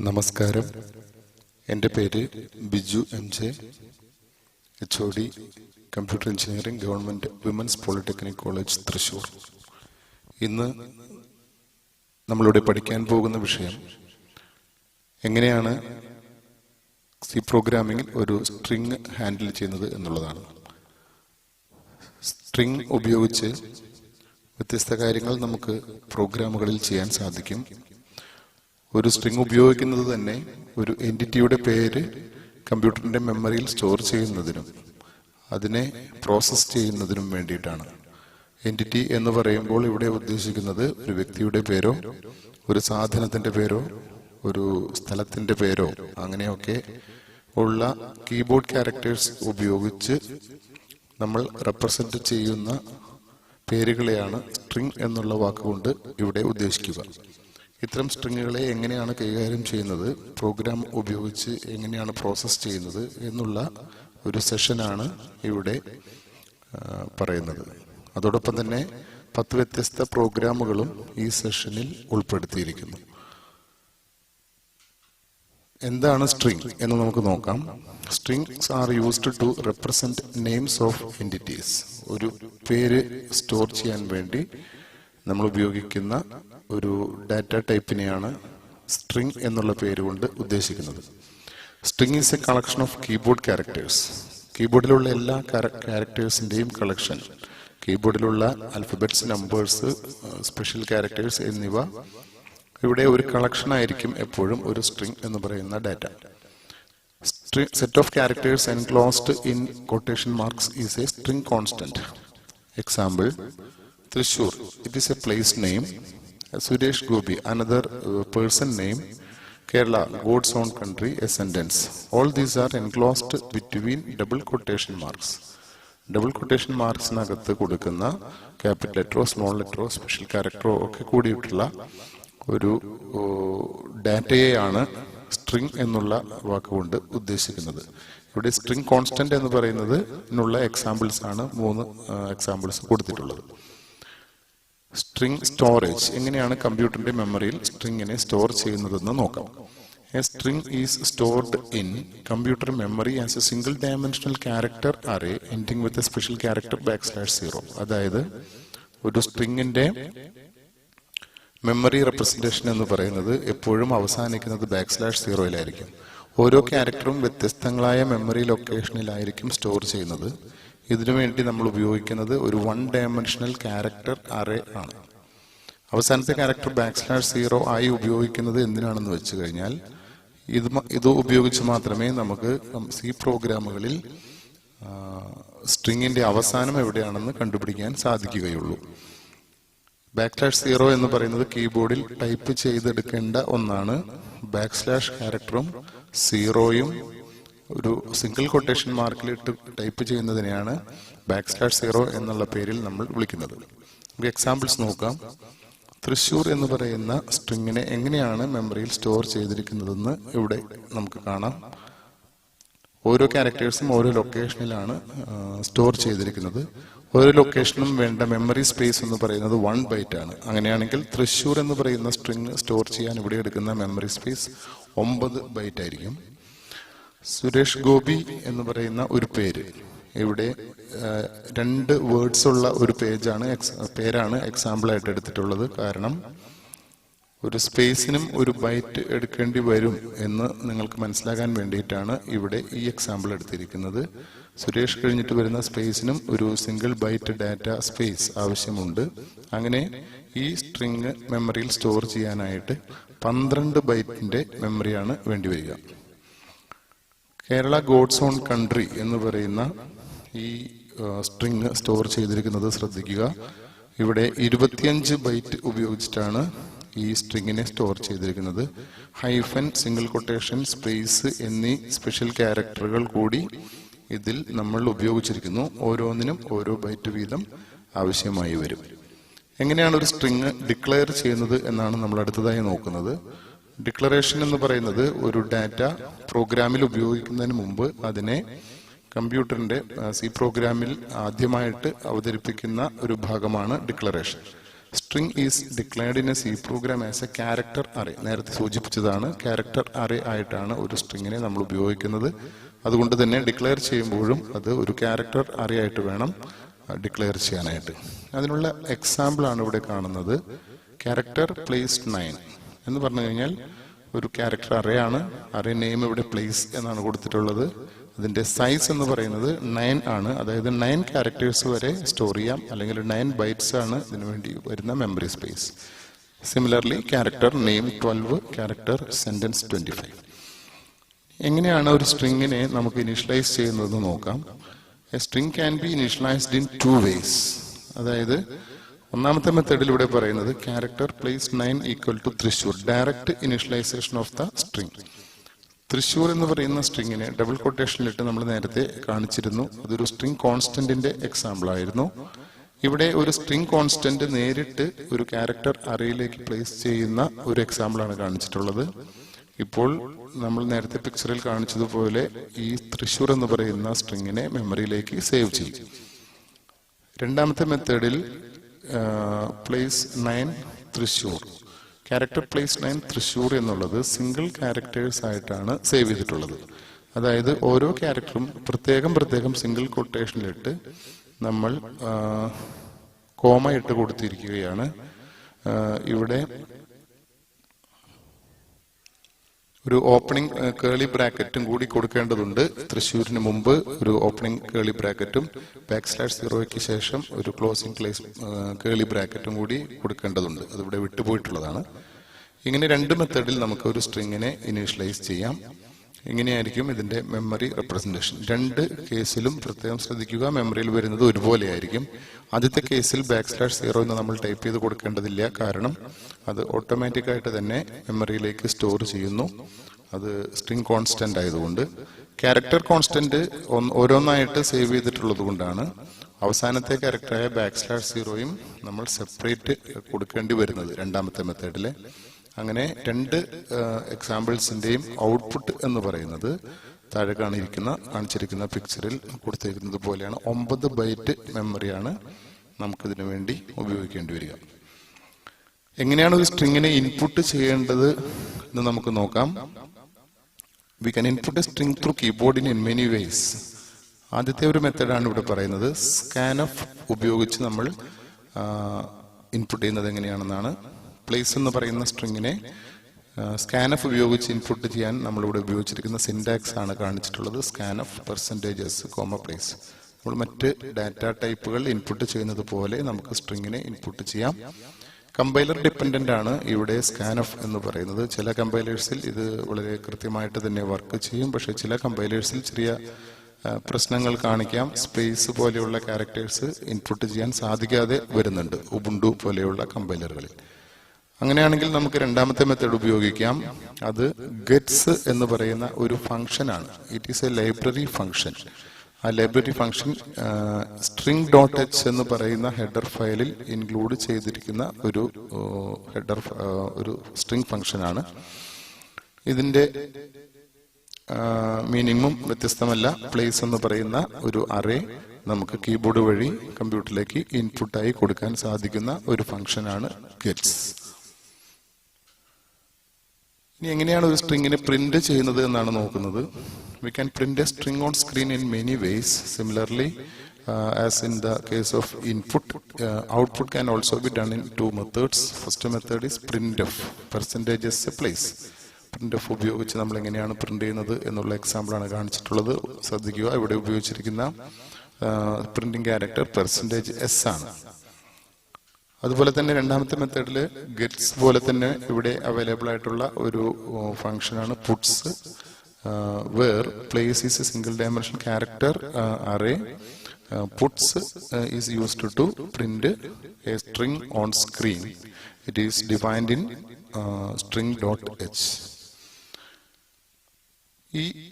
നമസ്കാരം. എൻ്റെ പേര് Biju M J, HOD computer engineering, government women's polytechnic college, Thrissur. ഇന്ന് നമ്മളിവിടെ പഠിക്കാൻ പോകുന്ന വിഷയം എങ്ങനെയാണ് സി പ്രോഗ്രാമിങ്ങിൽ ഒരു സ്ട്രിങ് ഹാൻഡിൽ ചെയ്യുന്നത് എന്നുള്ളതാണ്. സ്ട്രിങ് ഉപയോഗിച്ച് വ്യത്യസ്ത കാര്യങ്ങൾ നമുക്ക് പ്രോഗ്രാമുകളിൽ ചെയ്യാൻ സാധിക്കും. ഒരു സ്ട്രിങ് ഉപയോഗിക്കുന്നത് തന്നെ ഒരു എൻറ്റിറ്റിയുടെ പേര് കമ്പ്യൂട്ടറിന്റെ മെമ്മറിയിൽ സ്റ്റോർ ചെയ്യുന്നതിനും അതിനെ പ്രോസസ് ചെയ്യുന്നതിനും വേണ്ടിയിട്ടാണ്. എൻറ്റിറ്റി എന്ന് പറയുമ്പോൾ ഇവിടെ ഉദ്ദേശിക്കുന്നത് ഒരു വ്യക്തിയുടെ പേരോ ഒരു സാധനത്തിന്റെ പേരോ ഒരു സ്ഥലത്തിന്റെ പേരോ അങ്ങനെയൊക്കെ ഉള്ള കീബോർഡ് ക്യാരക്ടേഴ്സ് ഉപയോഗിച്ച് നമ്മൾ റെപ്രസെന്റ് ചെയ്യുന്ന പേരുകളെയാണ് സ്ട്രിങ് എന്നുള്ള വാക്കുകൊണ്ട് ഇവിടെ ഉദ്ദേശിക്കുക. ഇത്തരം സ്ട്രിങ്ങുകളെ എങ്ങനെയാണ് കൈകാര്യം ചെയ്യുന്നത്, പ്രോഗ്രാം ഉപയോഗിച്ച് എങ്ങനെയാണ് പ്രോസസ് ചെയ്യുന്നത് എന്നുള്ള ഒരു സെഷനാണ് ഇവിടെ പറയുന്നത്. അതോടൊപ്പം തന്നെ 10 വ്യത്യസ്ത പ്രോഗ്രാമുകളും ഈ സെഷനിൽ ഉൾപ്പെടുത്തിയിരിക്കുന്നു. എന്താണ് സ്ട്രിങ് എന്ന് നമുക്ക് നോക്കാം. Strings are used to represent names of entities. ഒരു പേര് സ്റ്റോർ ചെയ്യാൻ വേണ്ടി നമ്മൾ ഉപയോഗിക്കുന്ന ഒരു ഡാറ്റ ടൈപ്പിനെയാണ് സ്ട്രിങ് എന്നുള്ള പേര് കൊണ്ട് ഉദ്ദേശിക്കുന്നത്. String is a collection of keyboard characters. കീബോർഡിലുള്ള എല്ലാ ക്യാരക്ടേഴ്സിന്റെയും കളക്ഷൻ, കീബോർഡിലുള്ള ആൽഫബറ്റ്സ്, നമ്പേഴ്സ്, സ്പെഷ്യൽ ക്യാരക്ടേഴ്സ് എന്നിവ ഇവിടെ ഒരു കളക്ഷൻ ആയിരിക്കും എപ്പോഴും ഒരു സ്ട്രിങ് എന്ന് പറയുന്ന data. Set of characters enclosed in quotation marks is a string constant. Example: Thrissur, it is a place name. Suresh Gopi, another person name. Kerala, God's own country, a sentence. All these are enclosed between double quotation marks. Double quotation മാർക്സിനകത്ത് കൊടുക്കുന്ന capital ലെറ്ററോ small ലെറ്ററോ special ക്യാരക്ടറോ ഒക്കെ കൂടിയിട്ടുള്ള ഒരു ഡാറ്റയെയാണ് string എന്നുള്ള വാക്കുകൊണ്ട് ഉദ്ദേശിക്കുന്നത്. ഇവിടെ string constant എന്ന് പറയുന്നത് എക്സാമ്പിൾസ് ആണ്. 3 എക്സാമ്പിൾസ് കൊടുത്തിട്ടുള്ളത്. സ്ട്രിങ് സ്റ്റോറേജ്, എങ്ങനെയാണ് കമ്പ്യൂട്ടറിന്റെ മെമ്മറിയിൽ സ്ട്രിങ്ങിനെ സ്റ്റോർ ചെയ്യുന്നതെന്ന് നോക്കാം. A string is stored in computer memory as A single dimensional character array ending with a special character \0. അതായത് ഒരു സ്ട്രിങ്ങിന്റെ മെമ്മറി റെപ്രസെന്റേഷൻ എന്ന് പറയുന്നത് എപ്പോഴും അവസാനിക്കുന്നത് \0-യിലായിരിക്കും. ഓരോ ക്യാരക്ടറും വ്യത്യസ്തങ്ങളായ മെമ്മറി ലൊക്കേഷനിലായിരിക്കും സ്റ്റോർ ചെയ്യുന്നത്. ഇതിനുവേണ്ടി നമ്മൾ ഉപയോഗിക്കുന്നത് ഒരു 1 ഡയമെൻഷണൽ ക്യാരക്ടർ അറേ ആണ്. അവസാനത്തെ ക്യാരക്ടർ \0 ആയി ഉപയോഗിക്കുന്നത് എന്തിനാണെന്ന് വെച്ച് കഴിഞ്ഞാൽ ഇത് ഉപയോഗിച്ച് മാത്രമേ നമുക്ക് സി പ്രോഗ്രാമുകളിൽ സ്ട്രിങ്ങിന്റെ അവസാനം എവിടെയാണെന്ന് കണ്ടുപിടിക്കാൻ സാധിക്കുകയുള്ളൂ. \0 എന്ന് പറയുന്നത് കീബോർഡിൽ ടൈപ്പ് ചെയ്തെടുക്കേണ്ട ഒന്നാണ്. ക്യാരക്ടറും 0യും ഒരു സിംഗിൾ quotation മാർക്കിലിട്ട് ടൈപ്പ് ചെയ്യുന്നതിനെയാണ് \0 എന്നുള്ള പേരിൽ നമ്മൾ വിളിക്കുന്നത്. എക്സാമ്പിൾസ് നോക്കാം. തൃശ്ശൂർ എന്ന് പറയുന്ന സ്ട്രിങ്ങിനെ എങ്ങനെയാണ് മെമ്മറിയിൽ സ്റ്റോർ ചെയ്തിരിക്കുന്നതെന്ന് ഇവിടെ നമുക്ക് കാണാം. ഓരോ ക്യാരക്ടേഴ്സും ഓരോ ലൊക്കേഷനിലാണ് സ്റ്റോർ ചെയ്തിരിക്കുന്നത്. ഓരോ ലൊക്കേഷനും വേണ്ട മെമ്മറി സ്പേസ് എന്ന് പറയുന്നത് 1 ബൈറ്റ് ആണ്. അങ്ങനെയാണെങ്കിൽ തൃശ്ശൂർ എന്ന് പറയുന്ന സ്ട്രിങ് സ്റ്റോർ ചെയ്യാൻ ഇവിടെ എടുക്കുന്ന മെമ്മറി സ്പേസ് 9 ബൈറ്റ് ആയിരിക്കും. സുരേഷ് ഗോപി എന്ന് പറയുന്ന ഒരു പേര്, ഇവിടെ 2 വേർഡ്സ് ഉള്ള ഒരു പേരാണ് എക്സാമ്പിൾ ആയിട്ട് എടുത്തിട്ടുള്ളത്. കാരണം ഒരു സ്പേസിനും ഒരു ബൈറ്റ് എടുക്കേണ്ടി വരും എന്ന് നിങ്ങൾക്ക് മനസ്സിലാക്കാൻ വേണ്ടിയിട്ടാണ് ഇവിടെ ഈ എക്സാമ്പിൾ എടുത്തിരിക്കുന്നത്. സുരേഷ് കഴിഞ്ഞിട്ട് വരുന്ന സ്പേസിനും ഒരു സിംഗിൾ ബൈറ്റ് ഡാറ്റ സ്പേസ് ആവശ്യമുണ്ട്. അങ്ങനെ ഈ സ്ട്രിങ് മെമ്മറിയിൽ സ്റ്റോർ ചെയ്യാനായിട്ട് 12 ബൈറ്റിന്റെ മെമ്മറിയാണ് വേണ്ടിവരിക. കേരള ഗോഡ്സ് ഓൺ കൺട്രി എന്ന് പറയുന്ന ഈ സ്ട്രിങ് സ്റ്റോർ ചെയ്തിരിക്കുന്നത് ശ്രദ്ധിക്കുക. ഇവിടെ 25 ബൈറ്റ് ഉപയോഗിച്ചിട്ടാണ് ഈ സ്ട്രിങ്ങിനെ സ്റ്റോർ ചെയ്തിരിക്കുന്നത്. ഹൈഫൻ, സിംഗിൾ quotation, സ്പേസ് എന്നീ സ്പെഷ്യൽ ക്യാരക്ടറുകൾ കൂടി ഇതിൽ നമ്മൾ ഉപയോഗിച്ചിരിക്കുന്നു. ഓരോന്നിനും ഓരോ ബൈറ്റ് വീതം ആവശ്യമായി വരും. എങ്ങനെയാണ് ഒരു സ്ട്രിങ് ഡിക്ലെയർ ചെയ്യുന്നത് എന്നാണ് നമ്മൾ അടുത്തതായി നോക്കുന്നത്. ഡിക്ലറേഷൻ എന്ന് പറയുന്നത് ഒരു ഡാറ്റ പ്രോഗ്രാമിൽ ഉപയോഗിക്കുന്നതിന് മുമ്പ് അതിനെ കമ്പ്യൂട്ടറിന്റെ സി പ്രോഗ്രാമിൽ ആദ്യമായിട്ട് അവതരിപ്പിക്കുന്ന ഒരു ഭാഗമാണ് declaration. String is declared in a C program as a character array. നേരത്തെ സൂചിപ്പിച്ചതാണ്, ക്യാരക്ടർ അറേ ആയിട്ടാണ് ഒരു സ്ട്രിങ്ങിനെ നമ്മൾ ഉപയോഗിക്കുന്നത്. അതുകൊണ്ട് തന്നെ ഡിക്ലെയർ ചെയ്യുമ്പോഴും അത് ഒരു ക്യാരക്ടർ അറേ ആയിട്ട് വേണം ഡിക്ലെയർ ചെയ്യാനായിട്ട്. അതിനുള്ള എക്സാമ്പിൾ ആണ് ഇവിടെ കാണുന്നത്. ക്യാരക്ടർ പ്ലേസ്ഡ് 9 എന്ന് പറഞ്ഞു കഴിഞ്ഞാൽ ഒരു ക്യാരക്ടർ അറേ ആണ്. അറേ നെയിം ഇവിടെ പ്ലേസ് എന്നാണ് കൊടുത്തിട്ടുള്ളത്. അതിന്റെ സൈസ് എന്ന് പറയുന്നത് 9 ആണ്. അതായത് 9 ക്യാരക്ടേഴ്സ് വരെ സ്റ്റോർ ചെയ്യാം, അല്ലെങ്കിൽ 9 ബൈറ്റ്സ് ആണ് ഇതിനു വേണ്ടി വരുന്ന memory space. Similarly character name 12, character sentence 25. എങ്ങനെയാണ് ഒരു സ്ട്രിങ്ങിനെ നമുക്ക് ഇനീഷ്യലൈസ് ചെയ്യുന്നതെന്ന് നോക്കാം. A string can be initialised in 2 ways. അതായത് ഒന്നാമത്തെ മെത്തേഡിൽ ഇവിടെ പറയുന്നത് character place 9 equal to Thrissur, direct initialisation of the string. Thrissur എന്ന് പറയുന്ന സ്ട്രിങ്ങിനെ ഡബിൾ കൊട്ടേഷനിലിട്ട് നമ്മൾ നേരത്തെ കാണിച്ചിരുന്നു. അതൊരു സ്ട്രിംഗ് കോൺസ്റ്റന്റിന്റെ എക്സാമ്പിൾ ആയിരുന്നു. ഇവിടെ ഒരു സ്ട്രിംഗ് കോൺസ്റ്റന്റ് നേരിട്ട് ഒരു ക്യാരക്ടർ അറേയിലേക്ക് പ്ലേസ് ചെയ്യുന്ന ഒരു എക്സാമ്പിൾ ആണ് കാണിച്ചിട്ടുള്ളത്. ഇപ്പോൾ നമ്മൾ നേരത്തെ പിക്ചറിൽ കാണിച്ചതുപോലെ ഈ തൃശൂർ എന്ന് പറയുന്ന സ്ട്രിങ്ങിനെ മെമ്മറിയിലേക്ക് സേവ് ചെയ്യും. രണ്ടാമത്തെ മെത്തേഡിൽ place 9 Thrissur, character place 9 Thrissur എന്നുള്ളത് സിംഗിൾ ക്യാരക്ടേഴ്സ് ആയിട്ടാണ് സേവ് ചെയ്തിട്ടുള്ളത്. അതായത് ഓരോ ക്യാരക്ടറും പ്രത്യേകം സിംഗിൾ കൊട്ടേഷനിലിട്ട് നമ്മൾ കോമ ഇട്ട് കൊടുത്തിരിക്കുകയാണ്. ഇവിടെ ഒരു ഓപ്പണിംഗ് കേളി ബ്രാക്കറ്റും കൂടി കൊടുക്കേണ്ടതുണ്ട്. തൃശ്ശൂരിന് മുമ്പ് ഒരു ഓപ്പണിംഗ് കേളി ബ്രാക്കറ്റും \0 ശേഷം ഒരു ക്ലോസിംഗ് കേളി ബ്രാക്കറ്റും കൂടി കൊടുക്കേണ്ടതുണ്ട്. അതിവിടെ വിട്ടുപോയിട്ടുള്ളതാണ്. ഇങ്ങനെ 2 മെത്തേഡിൽ നമുക്ക് ഒരു സ്ട്രിങ്ങിനെ ഇനീഷ്യലൈസ് ചെയ്യാം. ഇങ്ങനെയായിരിക്കും ഇതിന്റെ മെമ്മറി റെപ്രസെന്റേഷൻ. 2 കേസിലും പ്രത്യേകം ശ്രദ്ധിക്കുക, മെമ്മറിയിൽ വരുന്നത് ഒരുപോലെ ആയിരിക്കും. ആദ്യത്തെ കേസിൽ \0 എന്ന് നമ്മൾ ടൈപ്പ് ചെയ്ത് കൊടുക്കേണ്ടതില്ല, കാരണം അത് ഓട്ടോമാറ്റിക് ആയിട്ട് തന്നെ മെമ്മറിയിലേക്ക് സ്റ്റോർ ചെയ്യുന്നു. അത് സ്ട്രിംഗ് കോൺസ്റ്റന്റ് ആയതുകൊണ്ട്. ക്യാരക്ടർ കോൺസ്റ്റന്റ് ഓരോന്നായിട്ട് സേവ് ചെയ്തിട്ടുള്ളത് കൊണ്ടാണ് അവസാനത്തെ ക്യാരക്ടറായ \0 നമ്മൾ സെപ്പറേറ്റ് കൊടുക്കേണ്ടി വരുന്നത് രണ്ടാമത്തെ മെത്തേഡില്. അങ്ങനെ 2 എക്സാമ്പിൾസിന്റെയും ഔട്ട്പുട്ട് എന്ന് പറയുന്നത് താഴെ കാണിച്ചിരിക്കുന്ന പിക്ചറിൽ കൊടുത്തിരിക്കുന്നത് പോലെയാണ്. 9 ബൈറ്റ് മെമ്മറിയാണ് നമുക്കിതിനു വേണ്ടി ഉപയോഗിക്കേണ്ടി വരിക. എങ്ങനെയാണ് ഒരു സ്ട്രിങ്ങിനെ ഇൻപുട്ട് ചെയ്യേണ്ടത് എന്ന് നമുക്ക് നോക്കാം. We can input A string through keyboard in many vase. ആദ്യത്തെ ഒരു മെത്തേഡാണ് ഇവിടെ പറയുന്നത്. സ്കാൻഫ് ഉപയോഗിച്ച് നമ്മൾ ഇൻപുട്ട് ചെയ്യുന്നത് എങ്ങനെയാണെന്നാണ്. പ്ലേസ് എന്ന് പറയുന്ന സ്ട്രിങ്ങിനെ സ്കാൻഫ് ഉപയോഗിച്ച് ഇൻപുട്ട് ചെയ്യാൻ നമ്മളിവിടെ ഉപയോഗിച്ചിരിക്കുന്ന സിൻടാക്സ് ആണ് കാണിച്ചിട്ടുള്ളത്. Scanf %s, place. നമ്മൾ മറ്റ് ഡാറ്റ ടൈപ്പുകൾ ഇൻപുട്ട് ചെയ്യുന്നത് പോലെ നമുക്ക് സ്ട്രിങ്ങിനെ ഇൻപുട്ട് ചെയ്യാം. കമ്പൈലർ ഡിപ്പെൻഡന്റ് ആണ് ഇവിടെ സ്കാൻഫ് എന്ന് പറയുന്നത്. ചില കമ്പൈലേഴ്സിൽ ഇത് വളരെ കൃത്യമായിട്ട് തന്നെ വർക്ക് ചെയ്യും, പക്ഷെ ചില കമ്പൈലേഴ്സിൽ ചെറിയ പ്രശ്നങ്ങൾ കാണിക്കാം. സ്പേസ് പോലെയുള്ള ക്യാരക്ടേഴ്സ് ഇൻപുട്ട് ചെയ്യാൻ സാധിക്കാതെ വരുന്നുണ്ട് ഉബുണ്ടു പോലെയുള്ള കമ്പൈലറുകളിൽ. അങ്ങനെയാണെങ്കിൽ നമുക്ക് രണ്ടാമത്തെ മെത്തേഡ് ഉപയോഗിക്കാം. അത് ഗെറ്റ്സ് എന്ന് പറയുന്ന ഒരു ഫംഗ്ഷൻ ആണ്. It is A library function. ആ ലൈബ്രറി ഫംഗ്ഷൻ string.h എന്ന് പറയുന്ന ഹെഡർ ഫയലിൽ ഇൻക്ലൂഡ് ചെയ്തിരിക്കുന്ന ഒരു സ്ട്രിംഗ് ഫംഗ്ഷൻ ആണ്. ഇതിന്റെ മീനിങ്ങും വ്യത്യസ്തമല്ല. പ്ലേസ് എന്ന് പറയുന്ന ഒരു അറേ നമുക്ക് കീബോർഡ് വഴി കമ്പ്യൂട്ടറിലേക്ക് ഇൻപുട്ടായി കൊടുക്കാൻ സാധിക്കുന്ന ഒരു ഫംഗ്ഷനാണ് ഗെറ്റ്സ്. ഇനി എങ്ങനെയാണ് ഒരു സ്ട്രിങ്ങിനെ പ്രിന്റ് ചെയ്യുന്നത് എന്നാണ് നോക്കുന്നത്. We can print a string on screen in many ways. Similarly, as in the case of input, output can also be done in 2 methods. First method is printf, %s place. Printf ഉപയോഗിച്ച് നമ്മൾ എങ്ങനെയാണ് print ചെയ്യുന്നത് എന്നുള്ള example ആണ് കാണിച്ചിട്ടുള്ളത്. ശ്രദ്ധിക്കുക, ഇവിടെ ഉപയോഗിച്ചിരിക്കുന്ന പ്രിന്റിംഗ് ക്യാരക്ടർ %s ആണ്. അതുപോലെ തന്നെ രണ്ടാമത്തെ മെത്തേഡിൽ ഗെറ്റ്സ് പോലെ തന്നെ ഇവിടെ അവൈലബിൾ ആയിട്ടുള്ള ഒരു ഫംഗ്ഷനാണ് puts, where place is a single dimension character array. Puts is used to print a string on screen. It is defined in string.h.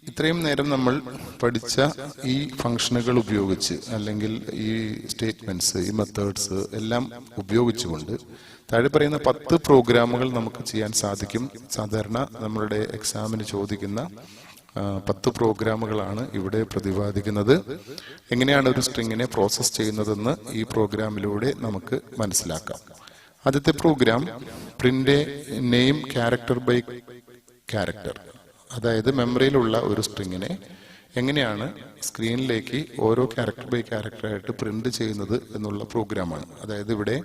ഇത്രയും നേരം നമ്മൾ പഠിച്ച ഈ ഫംഗ്ഷനുകൾ ഉപയോഗിച്ച്, അല്ലെങ്കിൽ ഈ സ്റ്റേറ്റ്മെന്റ്സ്, ഈ മെത്തേഡ്സ് എല്ലാം ഉപയോഗിച്ചുകൊണ്ട് താഴെ പറയുന്ന 10 പ്രോഗ്രാമുകൾ നമുക്ക് ചെയ്യാൻ സാധിക്കും. സാധാരണ നമ്മളുടെ എക്സാമിന് ചോദിക്കുന്ന 10 പ്രോഗ്രാമുകളാണ് ഇവിടെ പ്രതിപാദിക്കുന്നത്. എങ്ങനെയാണ് ഒരു സ്ട്രിങ്ങിനെ പ്രോസസ് ചെയ്യുന്നതെന്ന് ഈ പ്രോഗ്രാമിലൂടെ നമുക്ക് മനസ്സിലാക്കാം. ആദ്യത്തെ program print name character by character, അതായത് മെമ്മറിയിലുള്ള ഒരു സ്ട്രിങ്ങിനെ എങ്ങനെയാണ് സ്ക്രീനിലേക്ക് ഓരോ ക്യാരക്ടർ ബൈ ക്യാരക്ടർ ആയിട്ട് പ്രിന്റ് ചെയ്യുന്നത് എന്നുള്ള പ്രോഗ്രാമാണ്. അതായത് ഇവിടെ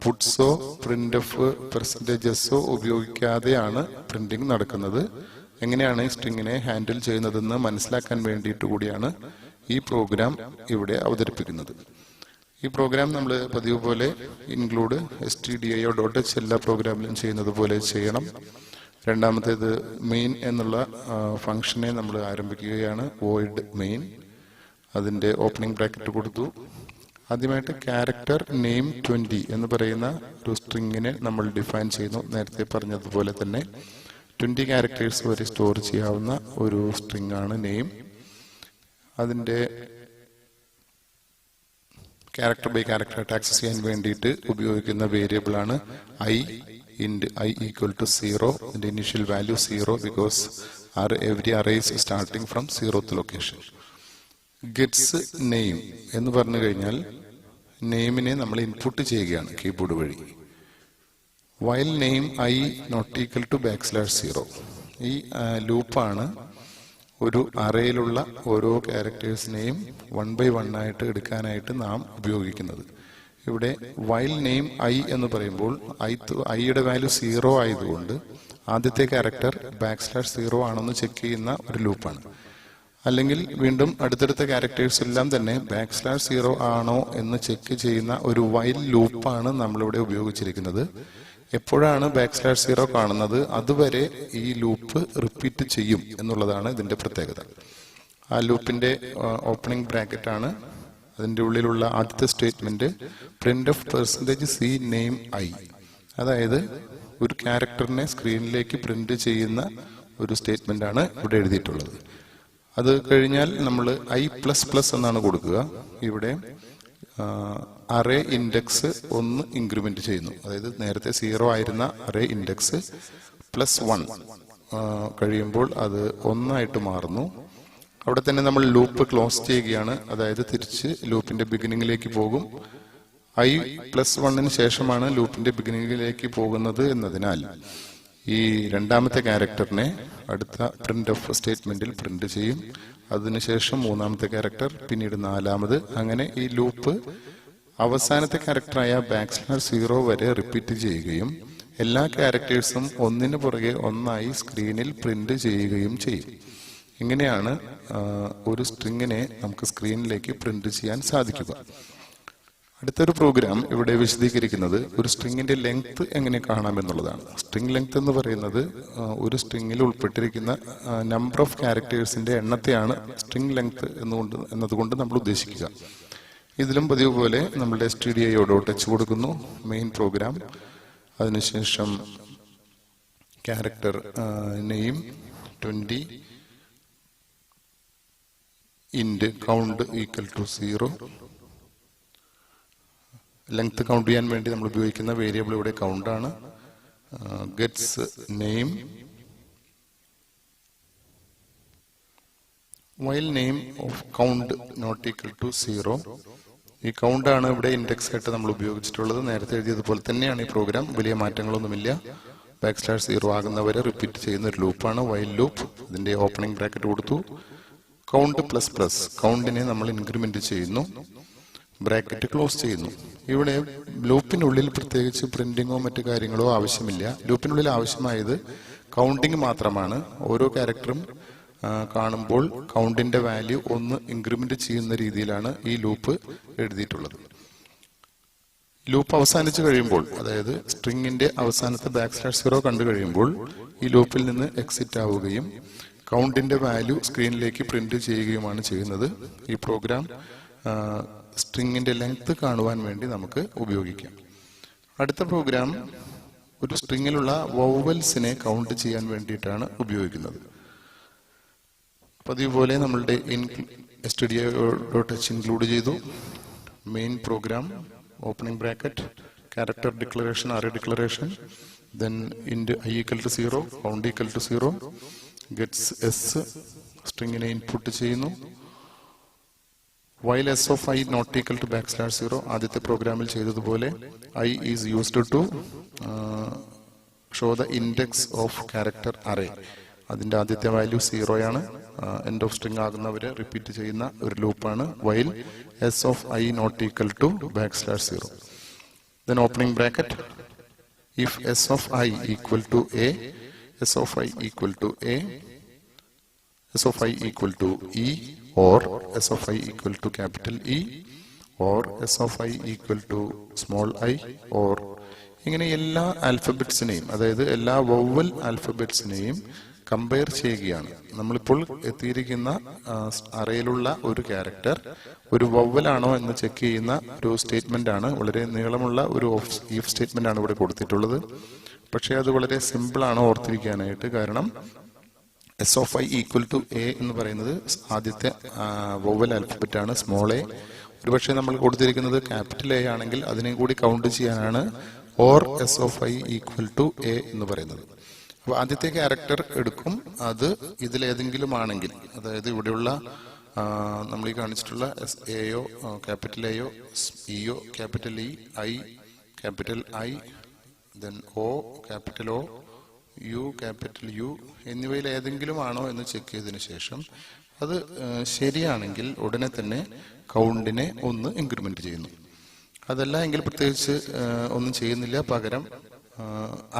പുട്സോ പ്രിന്റ് ഓഫ് പെർസെന്റേജസോ ഉപയോഗിക്കാതെയാണ് പ്രിന്റിംഗ് നടക്കുന്നത്. എങ്ങനെയാണ് ഈ സ്ട്രിങ്ങിനെ ഹാൻഡിൽ ചെയ്യുന്നതെന്ന് മനസ്സിലാക്കാൻ വേണ്ടിയിട്ട് കൂടിയാണ് ഈ പ്രോഗ്രാം ഇവിടെ അവതരിപ്പിക്കുന്നത്. ഈ പ്രോഗ്രാം നമ്മൾ പതിവ് പോലെ ഇൻക്ലൂഡ് stdio.h എല്ലാ പ്രോഗ്രാമിലും ചെയ്യുന്നത് പോലെ ചെയ്യണം. രണ്ടാമത്തേത് മെയിൻ എന്നുള്ള ഫംഗ്ഷനെ നമ്മൾ ആരംഭിക്കുകയാണ്. വോയിഡ് മെയിൻ, അതിന്റെ ഓപ്പണിംഗ് ബ്രാക്കറ്റ് കൊടുത്തു. ആദ്യമായിട്ട് ക്യാരക്ടർ നെയിം 20 എന്ന് പറയുന്ന ഒരു സ്ട്രിങ്ങിനെ നമ്മൾ ഡിഫൈൻ ചെയ്യുന്നു. നേരത്തെ പറഞ്ഞതുപോലെ തന്നെ 20 ക്യാരക്ടേഴ്സ് വരെ സ്റ്റോർ ചെയ്യാവുന്ന ഒരു സ്ട്രിങ് ആണ് നെയിം. അതിന്റെ ക്യാരക്ടർ ബൈ ക്യാരക്ടർ ആയിട്ട് ആക്സസ് ചെയ്യാൻ വേണ്ടിയിട്ട് ഉപയോഗിക്കുന്ന വേരിയബിൾ ആണ് I int I equal to 0. The initial value 0 because every array is starting from 0th location. Gets name എന്ന് പറഞ്ഞു കഴിഞ്ഞാൽ നെയിമിനെ നമ്മൾ ഇൻപുട്ട് ചെയ്യുകയാണ് കീബോർഡ് വഴി. While name I not equal to \0. ഈ ലൂപ്പാണ് ഒരു അറേയിലുള്ള ഓരോ ക്യാരക്ടേഴ്സിനെയും 1 by 1 ആയിട്ട് എടുക്കാനായിട്ട് നാം ഉപയോഗിക്കുന്നത്. ഇവിടെ while name I എന്ന് പറയുമ്പോൾ ഐയുടെ വാല്യൂ 0 ആയതുകൊണ്ട് ആദ്യത്തെ ക്യാരക്ടർ \0 ആണെന്ന് ചെക്ക് ചെയ്യുന്ന ഒരു ലൂപ്പാണ്. അല്ലെങ്കിൽ വീണ്ടും അടുത്തടുത്ത ക്യാരക്ടേഴ്സ് എല്ലാം തന്നെ \0 ആണോ എന്ന് ചെക്ക് ചെയ്യുന്ന ഒരു while ലൂപ്പാണ് നമ്മളിവിടെ ഉപയോഗിച്ചിരിക്കുന്നത്. എപ്പോഴാണ് \0 കാണുന്നത് അതുവരെ ഈ ലൂപ്പ് റിപ്പീറ്റ് ചെയ്യും എന്നുള്ളതാണ് ഇതിന്റെ പ്രത്യേകത. ആ ലൂപ്പിന്റെ ഓപ്പണിംഗ് ബ്രാക്കറ്റ് ആണ്. അതിന്റെ ഉള്ളിലുള്ള ആദ്യത്തെ statement print of percentage C name I, അതായത് ഒരു ക്യാരക്ടറിനെ സ്ക്രീനിലേക്ക് പ്രിന്റ് ചെയ്യുന്ന ഒരു സ്റ്റേറ്റ്മെന്റ് ആണ് ഇവിടെ എഴുതിയിട്ടുള്ളത്. അത് കഴിഞ്ഞാൽ നമ്മൾ I++ എന്നാണ് കൊടുക്കുക. ഇവിടെ അറേ ഇൻഡെക്സ് 1 ഇൻക്രിമെന്റ് ചെയ്യുന്നു. അതായത് നേരത്തെ 0 ആയിരുന്ന അറേ ഇൻഡെക്സ് +1 കഴിയുമ്പോൾ അത് 1 ആയിട്ട് മാറുന്നു. അവിടെ തന്നെ നമ്മൾ ലൂപ്പ് ക്ലോസ് ചെയ്യുകയാണ്. അതായത് തിരിച്ച് ലൂപ്പിന്റെ ബിഗിനിങ്ങിലേക്ക് പോകും. I+1 ശേഷമാണ് ലൂപ്പിന്റെ ബിഗിനിങ്ങിലേക്ക് പോകുന്നത് എന്നതിനാൽ ഈ രണ്ടാമത്തെ ക്യാരക്ടറിനെ അടുത്ത പ്രിന്റ് ഓഫ് സ്റ്റേറ്റ്മെന്റിൽ പ്രിന്റ് ചെയ്യും. അതിനുശേഷം മൂന്നാമത്തെ ക്യാരക്ടർ, പിന്നീട് നാലാമത്, അങ്ങനെ ഈ ലൂപ്പ് അവസാനത്തെ ക്യാരക്ടറായ \0 വരെ റിപ്പീറ്റ് ചെയ്യുകയും എല്ലാ ക്യാരക്ടേഴ്സും ഒന്നിനു പുറകെ ഒന്നായി സ്ക്രീനിൽ പ്രിന്റ് ചെയ്യുകയും ചെയ്യും. ഇങ്ങനെയാണ് ഒരു സ്ട്രിങ്ങിനെ നമുക്ക് സ്ക്രീനിലേക്ക് പ്രിന്റ് ചെയ്യാൻ സാധിക്കുക. അടുത്തൊരു പ്രോഗ്രാം ഇവിടെ വിശദീകരിക്കുന്നത് ഒരു സ്ട്രിങ്ങിന്റെ ലെങ്ത് എങ്ങനെ കാണാമെന്നുള്ളതാണ്. സ്ട്രിംഗ് ലെങ്ത് എന്ന് പറയുന്നത് ഒരു സ്ട്രിങ്ങിൽ ഉൾപ്പെട്ടിരിക്കുന്ന നമ്പർ ഓഫ് ക്യാരക്ടേഴ്സിന്റെ എണ്ണത്തെയാണ് സ്ട്രിംഗ് ലെങ്ത് എന്നതുകൊണ്ട് നമ്മൾ ഉദ്ദേശിക്കുക. ഇതിലും പതിവ് പോലെ നമ്മുടെ stdio.h കൊടുക്കുന്നു, മെയിൻ പ്രോഗ്രാം. അതിനുശേഷം character name 20 int count equal to 0. Length count ചെയ്യാൻ വേണ്ടി നമ്മൾ ഉപയോഗിക്കുന്ന വേരിയബിൾ ഇവിടെ കൗണ്ട് ആണ്. Gets name while name of count not equal to 0. ഈ കൗണ്ട് ആണ് ഇവിടെ ഇൻഡെക്സ് ആയിട്ട് നമ്മൾ ഉപയോഗിച്ചിട്ടുള്ളത്. നേരത്തെ എഴുതിയതുപോലെ തന്നെയാണ് ഈ പ്രോഗ്രാം, വലിയ മാറ്റങ്ങളൊന്നുമില്ല. \0 ആകുന്നവരെ റിപ്പീറ്റ് ചെയ്യുന്ന ഒരു ലൂപ്പാണ് while ലൂപ്പ്. ഇതിന്റെ ഓപ്പണിംഗ് ബ്രാക്കറ്റ് കൊടുത്തു. കൗണ്ട് ++, കൗണ്ടിനെ നമ്മൾ ഇൻക്രിമെന്റ് ചെയ്യുന്നു, ബ്രാക്കറ്റ് ക്ലോസ് ചെയ്യുന്നു. ഇവിടെ ലൂപ്പിനുള്ളിൽ പ്രത്യേകിച്ച് പ്രിന്റിങ്ങോ മറ്റു കാര്യങ്ങളോ ആവശ്യമില്ല. ലൂപ്പിനുള്ളിൽ ആവശ്യമായത് കൗണ്ടിങ് മാത്രമാണ്. ഓരോ ക്യാരക്ടറും കാണുമ്പോൾ കൗണ്ടിന്റെ വാല്യൂ 1 ഇൻക്രിമെന്റ് ചെയ്യുന്ന രീതിയിലാണ് ഈ ലൂപ്പ് എഴുതിയിട്ടുള്ളത്. ലൂപ്പ് അവസാനിച്ചു കഴിയുമ്പോൾ, അതായത് സ്ട്രിങ്ങിന്റെ അവസാനത്തെ \0 കണ്ടു കഴിയുമ്പോൾ ഈ ലൂപ്പിൽ നിന്ന് എക്സിറ്റ് ആവുകയും കൗണ്ടിന്റെ വാല്യൂ സ്ക്രീനിലേക്ക് പ്രിന്റ് ചെയ്യുകയുമാണ് ചെയ്യുന്നത്. ഈ പ്രോഗ്രാം സ്ട്രിങ്ങിന്റെ ലെങ്ത് കാണുവാൻ വേണ്ടി നമുക്ക് ഉപയോഗിക്കാം. അടുത്ത പ്രോഗ്രാം ഒരു സ്ട്രിങ്ങിലുള്ള വൗവൽസിനെ കൗണ്ട് ചെയ്യാൻ വേണ്ടിയിട്ടാണ് ഉപയോഗിക്കുന്നത്. പതിവ് പോലെ നമ്മളുടെ stdio.h ഇൻക്ലൂഡ് ചെയ്തു. Main program, opening bracket, character declaration, array declaration, then int I equal to 0, count equal to 0, gets s, സ്ട്രിങ്ങിനെ input ചെയ്യുന്നു. while s of I not equal to backslash 0 ആദ്യത്തെ പ്രോഗ്രാമിൽ ചെയ്തതുപോലെ I is used to show the index of character array. അതിന്റെ ആദ്യത്തെ value 0 ആണ്. End of string ആകുന്നവരെ repeat ചെയ്യുന്ന ഒരു ലൂപ്പാണ് while s of I not equal to backslash 0. Then opening bracket, if s of I equal to a, s of I equal to a, s of I equal to e, or s of I equal to capital E, or s of I equal to small I, or ഇങ്ങനെ എല്ലാ ആൽഫബറ്റ്സിനെയും, അതായത് എല്ലാ vowel ആൽഫബറ്റ്സിനെയും compare ചെയ്യുകയാണ്. നമ്മളിപ്പോൾ എത്തിയിരിക്കുന്ന അറയിലുള്ള ഒരു character ഒരു വവ്വലാണോ എന്ന് check ചെയ്യുന്ന ഒരു സ്റ്റേറ്റ്മെന്റ് ആണ്. വളരെ നീളമുള്ള ഒരു ഈഫ് സ്റ്റേറ്റ്മെന്റ് ആണ് ഇവിടെ കൊടുത്തിട്ടുള്ളത്. പക്ഷേ അത് വളരെ സിമ്പിൾ ആണ് ഓർത്തിരിക്കാനായിട്ട്. കാരണം S of I equal to A എന്ന് പറയുന്നത് ആദ്യത്തെ വവൽ ആൽഫബറ്റ് ആണ്, സ്മോൾ എ. ഒരുപക്ഷെ നമ്മൾ കൊടുത്തിരിക്കുന്നത് ക്യാപിറ്റൽ എ ആണെങ്കിൽ അതിനെ കൂടി കൗണ്ട് ചെയ്യാനാണ് or S of I equal to A എന്ന് പറയുന്നത്. അപ്പൊ ആദ്യത്തെ ക്യാരക്ടർ എടുക്കും, അത് ഇതിലേതെങ്കിലും ആണെങ്കിൽ, അതായത് ഇവിടെയുള്ള നമ്മൾ ഈ കാണിച്ചിട്ടുള്ള എയോ ക്യാപിറ്റൽ എയോ ഇയോ capital E I capital I then O capital O U capital U എന്നിവയിൽ ഏതെങ്കിലും ആണോ എന്ന് ചെക്ക് ചെയ്തതിനു ശേഷം അത് ശരിയാണെങ്കിൽ ഉടനെ തന്നെ കൗണ്ടിനെ ഒന്ന് ഇൻക്രിമെന്റ് ചെയ്യുന്നു. അതല്ല എങ്കിൽ പ്രത്യേകിച്ച് ഒന്നും ചെയ്യുന്നില്ല, പകരം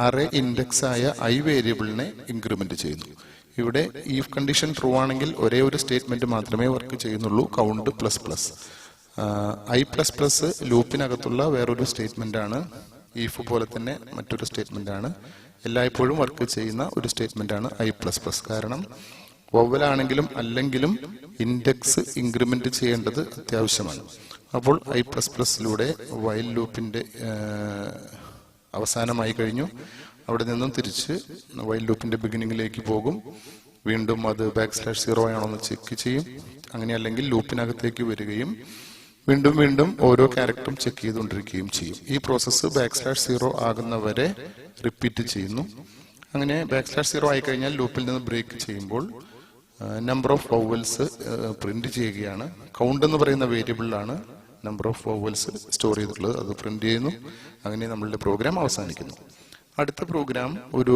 അറേ ഇൻഡെക്സ് ആയ ഐ വേരിയബിളിനെ ഇൻക്രിമെന്റ് ചെയ്യുന്നു. ഇവിടെ ഈ കണ്ടീഷൻ ട്രൂ ആണെങ്കിൽ ഒരേ ഒരു സ്റ്റേറ്റ്മെന്റ് മാത്രമേ വർക്ക് ചെയ്യുന്നുള്ളൂ, count plus plus. I plus plus ലൂപ്പിനകത്തുള്ള വേറൊരു സ്റ്റേറ്റ്മെന്റ് ആണ്, ഈഫ് പോലെ തന്നെ മറ്റൊരു സ്റ്റേറ്റ്മെന്റ് ആണ്. എല്ലായ്പ്പോഴും വർക്ക് ചെയ്യുന്ന ഒരു സ്റ്റേറ്റ്മെന്റ് ആണ് ഐ പ്ലസ് പ്ലസ്. കാരണം വവ്വലാണെങ്കിലും അല്ലെങ്കിലും ഇൻഡെക്സ് ഇൻക്രിമെന്റ് ചെയ്യേണ്ടത് അത്യാവശ്യമാണ്. അപ്പോൾ ഐ പ്ലസ് പ്ലസിലൂടെ വൈൽ ലൂപ്പിന്റെ അവസാനമായി കഴിഞ്ഞു. അവിടെ നിന്നും തിരിച്ച് വൈൽ ലൂപ്പിന്റെ ബിഗിനിങ്ങിലേക്ക് പോകും. വീണ്ടും അത് ബാക്ക് സ്ലാഷ് 0 ആണോ എന്ന് ചെക്ക് ചെയ്യും. അങ്ങനെയല്ലെങ്കിൽ ലൂപ്പിനകത്തേക്ക് വരികയും വീണ്ടും വീണ്ടും ഓരോ ക്യാരക്ടറും ചെക്ക് ചെയ്തുകൊണ്ടിരിക്കുകയും ചെയ്യും. ഈ പ്രോസസ്സ് ബാക്ക് സ്ലാഷ് 0 ആകുന്നവരെ റിപ്പീറ്റ് ചെയ്യുന്നു. അങ്ങനെ ബാക്ക് സ്ലാഷ് 0 ആയി കഴിഞ്ഞാൽ ലൂപ്പിൽ നിന്ന് ബ്രേക്ക് ചെയ്യുമ്പോൾ നമ്പർ ഓഫ് വവൽസ് പ്രിന്റ് ചെയ്യുകയാണ്. കൗണ്ട് എന്ന് പറയുന്ന വേരിയബിളിലാണ് നമ്പർ ഓഫ് വവൽസ് സ്റ്റോർ ചെയ്തിട്ടുള്ളത്, അത് പ്രിന്റ് ചെയ്യുന്നു. അങ്ങനെ നമ്മളുടെ പ്രോഗ്രാം അവസാനിക്കുന്നു. അടുത്ത പ്രോഗ്രാം ഒരു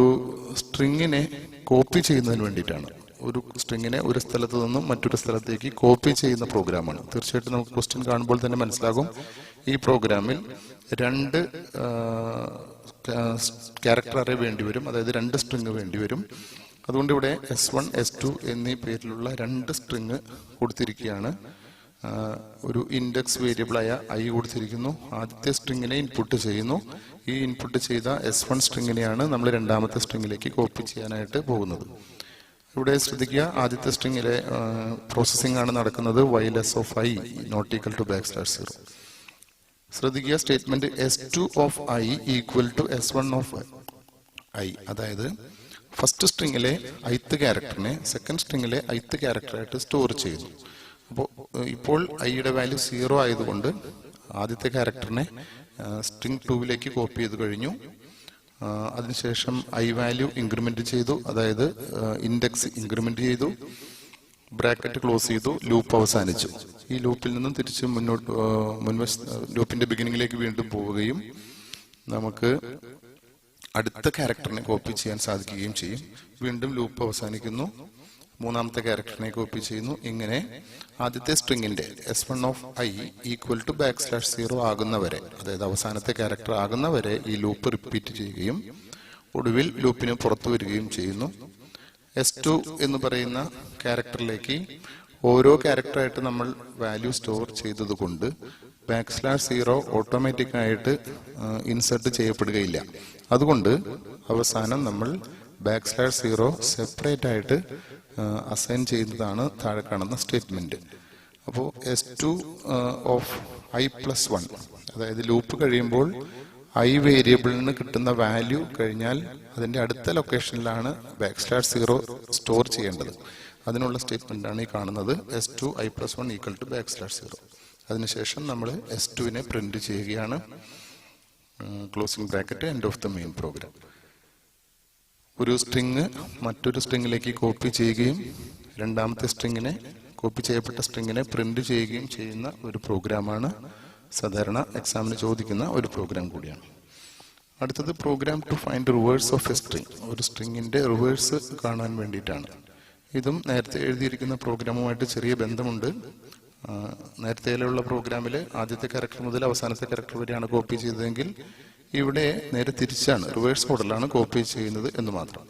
സ്ട്രിങ്ങിനെ കോപ്പി ചെയ്യുന്നതിന് വേണ്ടിയിട്ടാണ്. ഒരു സ്ട്രിങ്ങിനെ ഒരു സ്ഥലത്ത് നിന്നും മറ്റൊരു സ്ഥലത്തേക്ക് കോപ്പി ചെയ്യുന്ന പ്രോഗ്രാമാണ്. തീർച്ചയായിട്ടും നമുക്ക് ക്വസ്റ്റ്യൻ കാണുമ്പോൾ തന്നെ മനസ്സിലാകും. ഈ പ്രോഗ്രാമിൽ രണ്ട് ക്യാരക്ടർ അറേ വേണ്ടിവരും, അതായത് രണ്ട് സ്ട്രിങ് വേണ്ടിവരും. അതുകൊണ്ട് ഇവിടെ S1 S2 എന്നീ പേരിലുള്ള രണ്ട് സ്ട്രിങ് കൊടുത്തിരിക്കുകയാണ്. ഒരു ഇൻഡെക്സ് വേരിയബിളായ ഐ കൊടുത്തിരിക്കുന്നു. ആദ്യത്തെ സ്ട്രിങ്ങിനെ ഇൻപുട്ട് ചെയ്യുന്നു. ഈ ഇൻപുട്ട് ചെയ്ത S1 സ്ട്രിങ്ങിനെയാണ് നമ്മൾ രണ്ടാമത്തെ സ്ട്രിങ്ങിലേക്ക് കോപ്പി ചെയ്യാനായിട്ട് പോകുന്നത്. ഇവിടെ ശ്രദ്ധിക്കുക, ആദ്യത്തെ സ്ട്രിങ്ങിലെ പ്രോസസ്സിംഗ് ആണ് നടക്കുന്നത് while s of I not equal to back slash 0. ശ്രദ്ധിക്കുക, statement S2 of I equal to S1 of I, അതായത് ഫസ്റ്റ് സ്ട്രിങ്ങിലെ ith ക്യാരക്ടറിനെ സെക്കൻഡ് സ്ട്രിങ്ങിലെ ith ക്യാരക്ടറായിട്ട് സ്റ്റോർ ചെയ്യുന്നു. അപ്പോൾ ഇപ്പോൾ ഐയുടെ വാല്യൂ 0 ആയതുകൊണ്ട് ആദ്യത്തെ ക്യാരക്ടറിനെ സ്ട്രിംഗ് 2ലേക്ക് കോപ്പി ചെയ്ത് കഴിഞ്ഞു. അതിനുശേഷം ഐ വാല്യൂ ഇൻക്രിമെന്റ് ചെയ്തു, അതായത് ഇൻഡെക്സ് ഇൻക്രിമെന്റ് ചെയ്തു, ബ്രാക്കറ്റ് ക്ലോസ് ചെയ്തു, ലൂപ്പ് അവസാനിച്ചു. ഈ ലൂപ്പിൽ നിന്നും തിരിച്ച് ലൂപ്പിന്റെ ബിഗിനിങ്ങിലേക്ക് വീണ്ടും പോവുകയും നമുക്ക് അടുത്ത ക്യാരക്ടറിനെ കോപ്പി ചെയ്യാൻ സാധിക്കുകയും ചെയ്യും. വീണ്ടും ലൂപ്പ് അവസാനിക്കുന്നു, മൂന്നാമത്തെ ക്യാരക്ടറിനെ കോപ്പി ചെയ്യുന്നു. ഇങ്ങനെ ആദ്യത്തെ സ്ട്രിങ്ങിന്റെ S1 of I equal to backslash 0 ആകുന്നവരെ, അതായത് അവസാനത്തെ ക്യാരക്ടർ ആകുന്നവരെ ഈ ലൂപ്പ് റിപ്പീറ്റ് ചെയ്യുകയും ഒടുവിൽ ലൂപ്പിന് പുറത്തു വരികയും ചെയ്യുന്നു. S2 എന്ന് പറയുന്ന ക്യാരക്ടറിലേക്ക് ഓരോ ക്യാരക്ടറായിട്ട് നമ്മൾ വാല്യൂ സ്റ്റോർ ചെയ്തത് കൊണ്ട് ബാക്ക് സ്ലാഷ് 0 ഓട്ടോമാറ്റിക് ആയിട്ട് ഇൻസെർട്ട് ചെയ്യപ്പെടുകയില്ല. അതുകൊണ്ട് അവസാനം നമ്മൾ ബാക്ക് സ്ലാഷ് 0 സെപ്പറേറ്റ് ആയിട്ട് അസൈൻ ചെയ്യുന്നതാണ് താഴെ കാണുന്ന സ്റ്റേറ്റ്മെന്റ്. അപ്പോൾ S2 ഓഫ് I പ്ലസ് 1, അതായത് ലൂപ്പ് കഴിയുമ്പോൾ ഐ വേരിയബിളിന് കിട്ടുന്ന വാല്യൂ കഴിഞ്ഞാൽ അതിന്റെ അടുത്ത ലൊക്കേഷനിലാണ് ബാക്ക് സ്ലാഷ് 0 സ്റ്റോർ ചെയ്യേണ്ടത്. അതിനുള്ള സ്റ്റേറ്റ്മെന്റ് ആണ് ഈ കാണുന്നത്. S2 I plus 1 equal to backslash 0. അതിനുശേഷം നമ്മൾ S2നെ പ്രിന്റ് ചെയ്യുകയാണ്. Closing bracket, end of the main program. ഒരു സ്ട്രിങ് മറ്റൊരു സ്ട്രിങ്ങിലേക്ക് കോപ്പി ചെയ്യുകയും രണ്ടാമത്തെ സ്ട്രിങ്ങിനെ കോപ്പി ചെയ്യപ്പെട്ട സ്ട്രിങ്ങിനെ പ്രിന്റ് ചെയ്യുകയും ചെയ്യുന്ന ഒരു പ്രോഗ്രാമാണ് സാധാരണ എക്സാമിന് ചോദിക്കുന്ന ഒരു പ്രോഗ്രാം കൂടിയാണ്. അടുത്തത് program to find reverse of a string. ഒരു സ്ട്രിങ്ങിന്റെ റിവേഴ്സ് കാണാൻ വേണ്ടിയിട്ടാണ്. ഇതും നേരത്തെ എഴുതിയിരിക്കുന്ന പ്രോഗ്രാമുമായിട്ട് ചെറിയ ബന്ധമുണ്ട്. നേരത്തെയുള്ള പ്രോഗ്രാമിൽ ആദ്യത്തെ ക്യാരക്ടർ മുതൽ അവസാനത്തെ ക്യാരക്ടർ വരെയാണ് കോപ്പി ചെയ്തതെങ്കിൽ ഇവിടെ നേരെ തിരിച്ചാണ്, റിവേഴ്സ് ഓർഡറിലാണ് കോപ്പി ചെയ്യുന്നത് എന്ന് മാത്രം.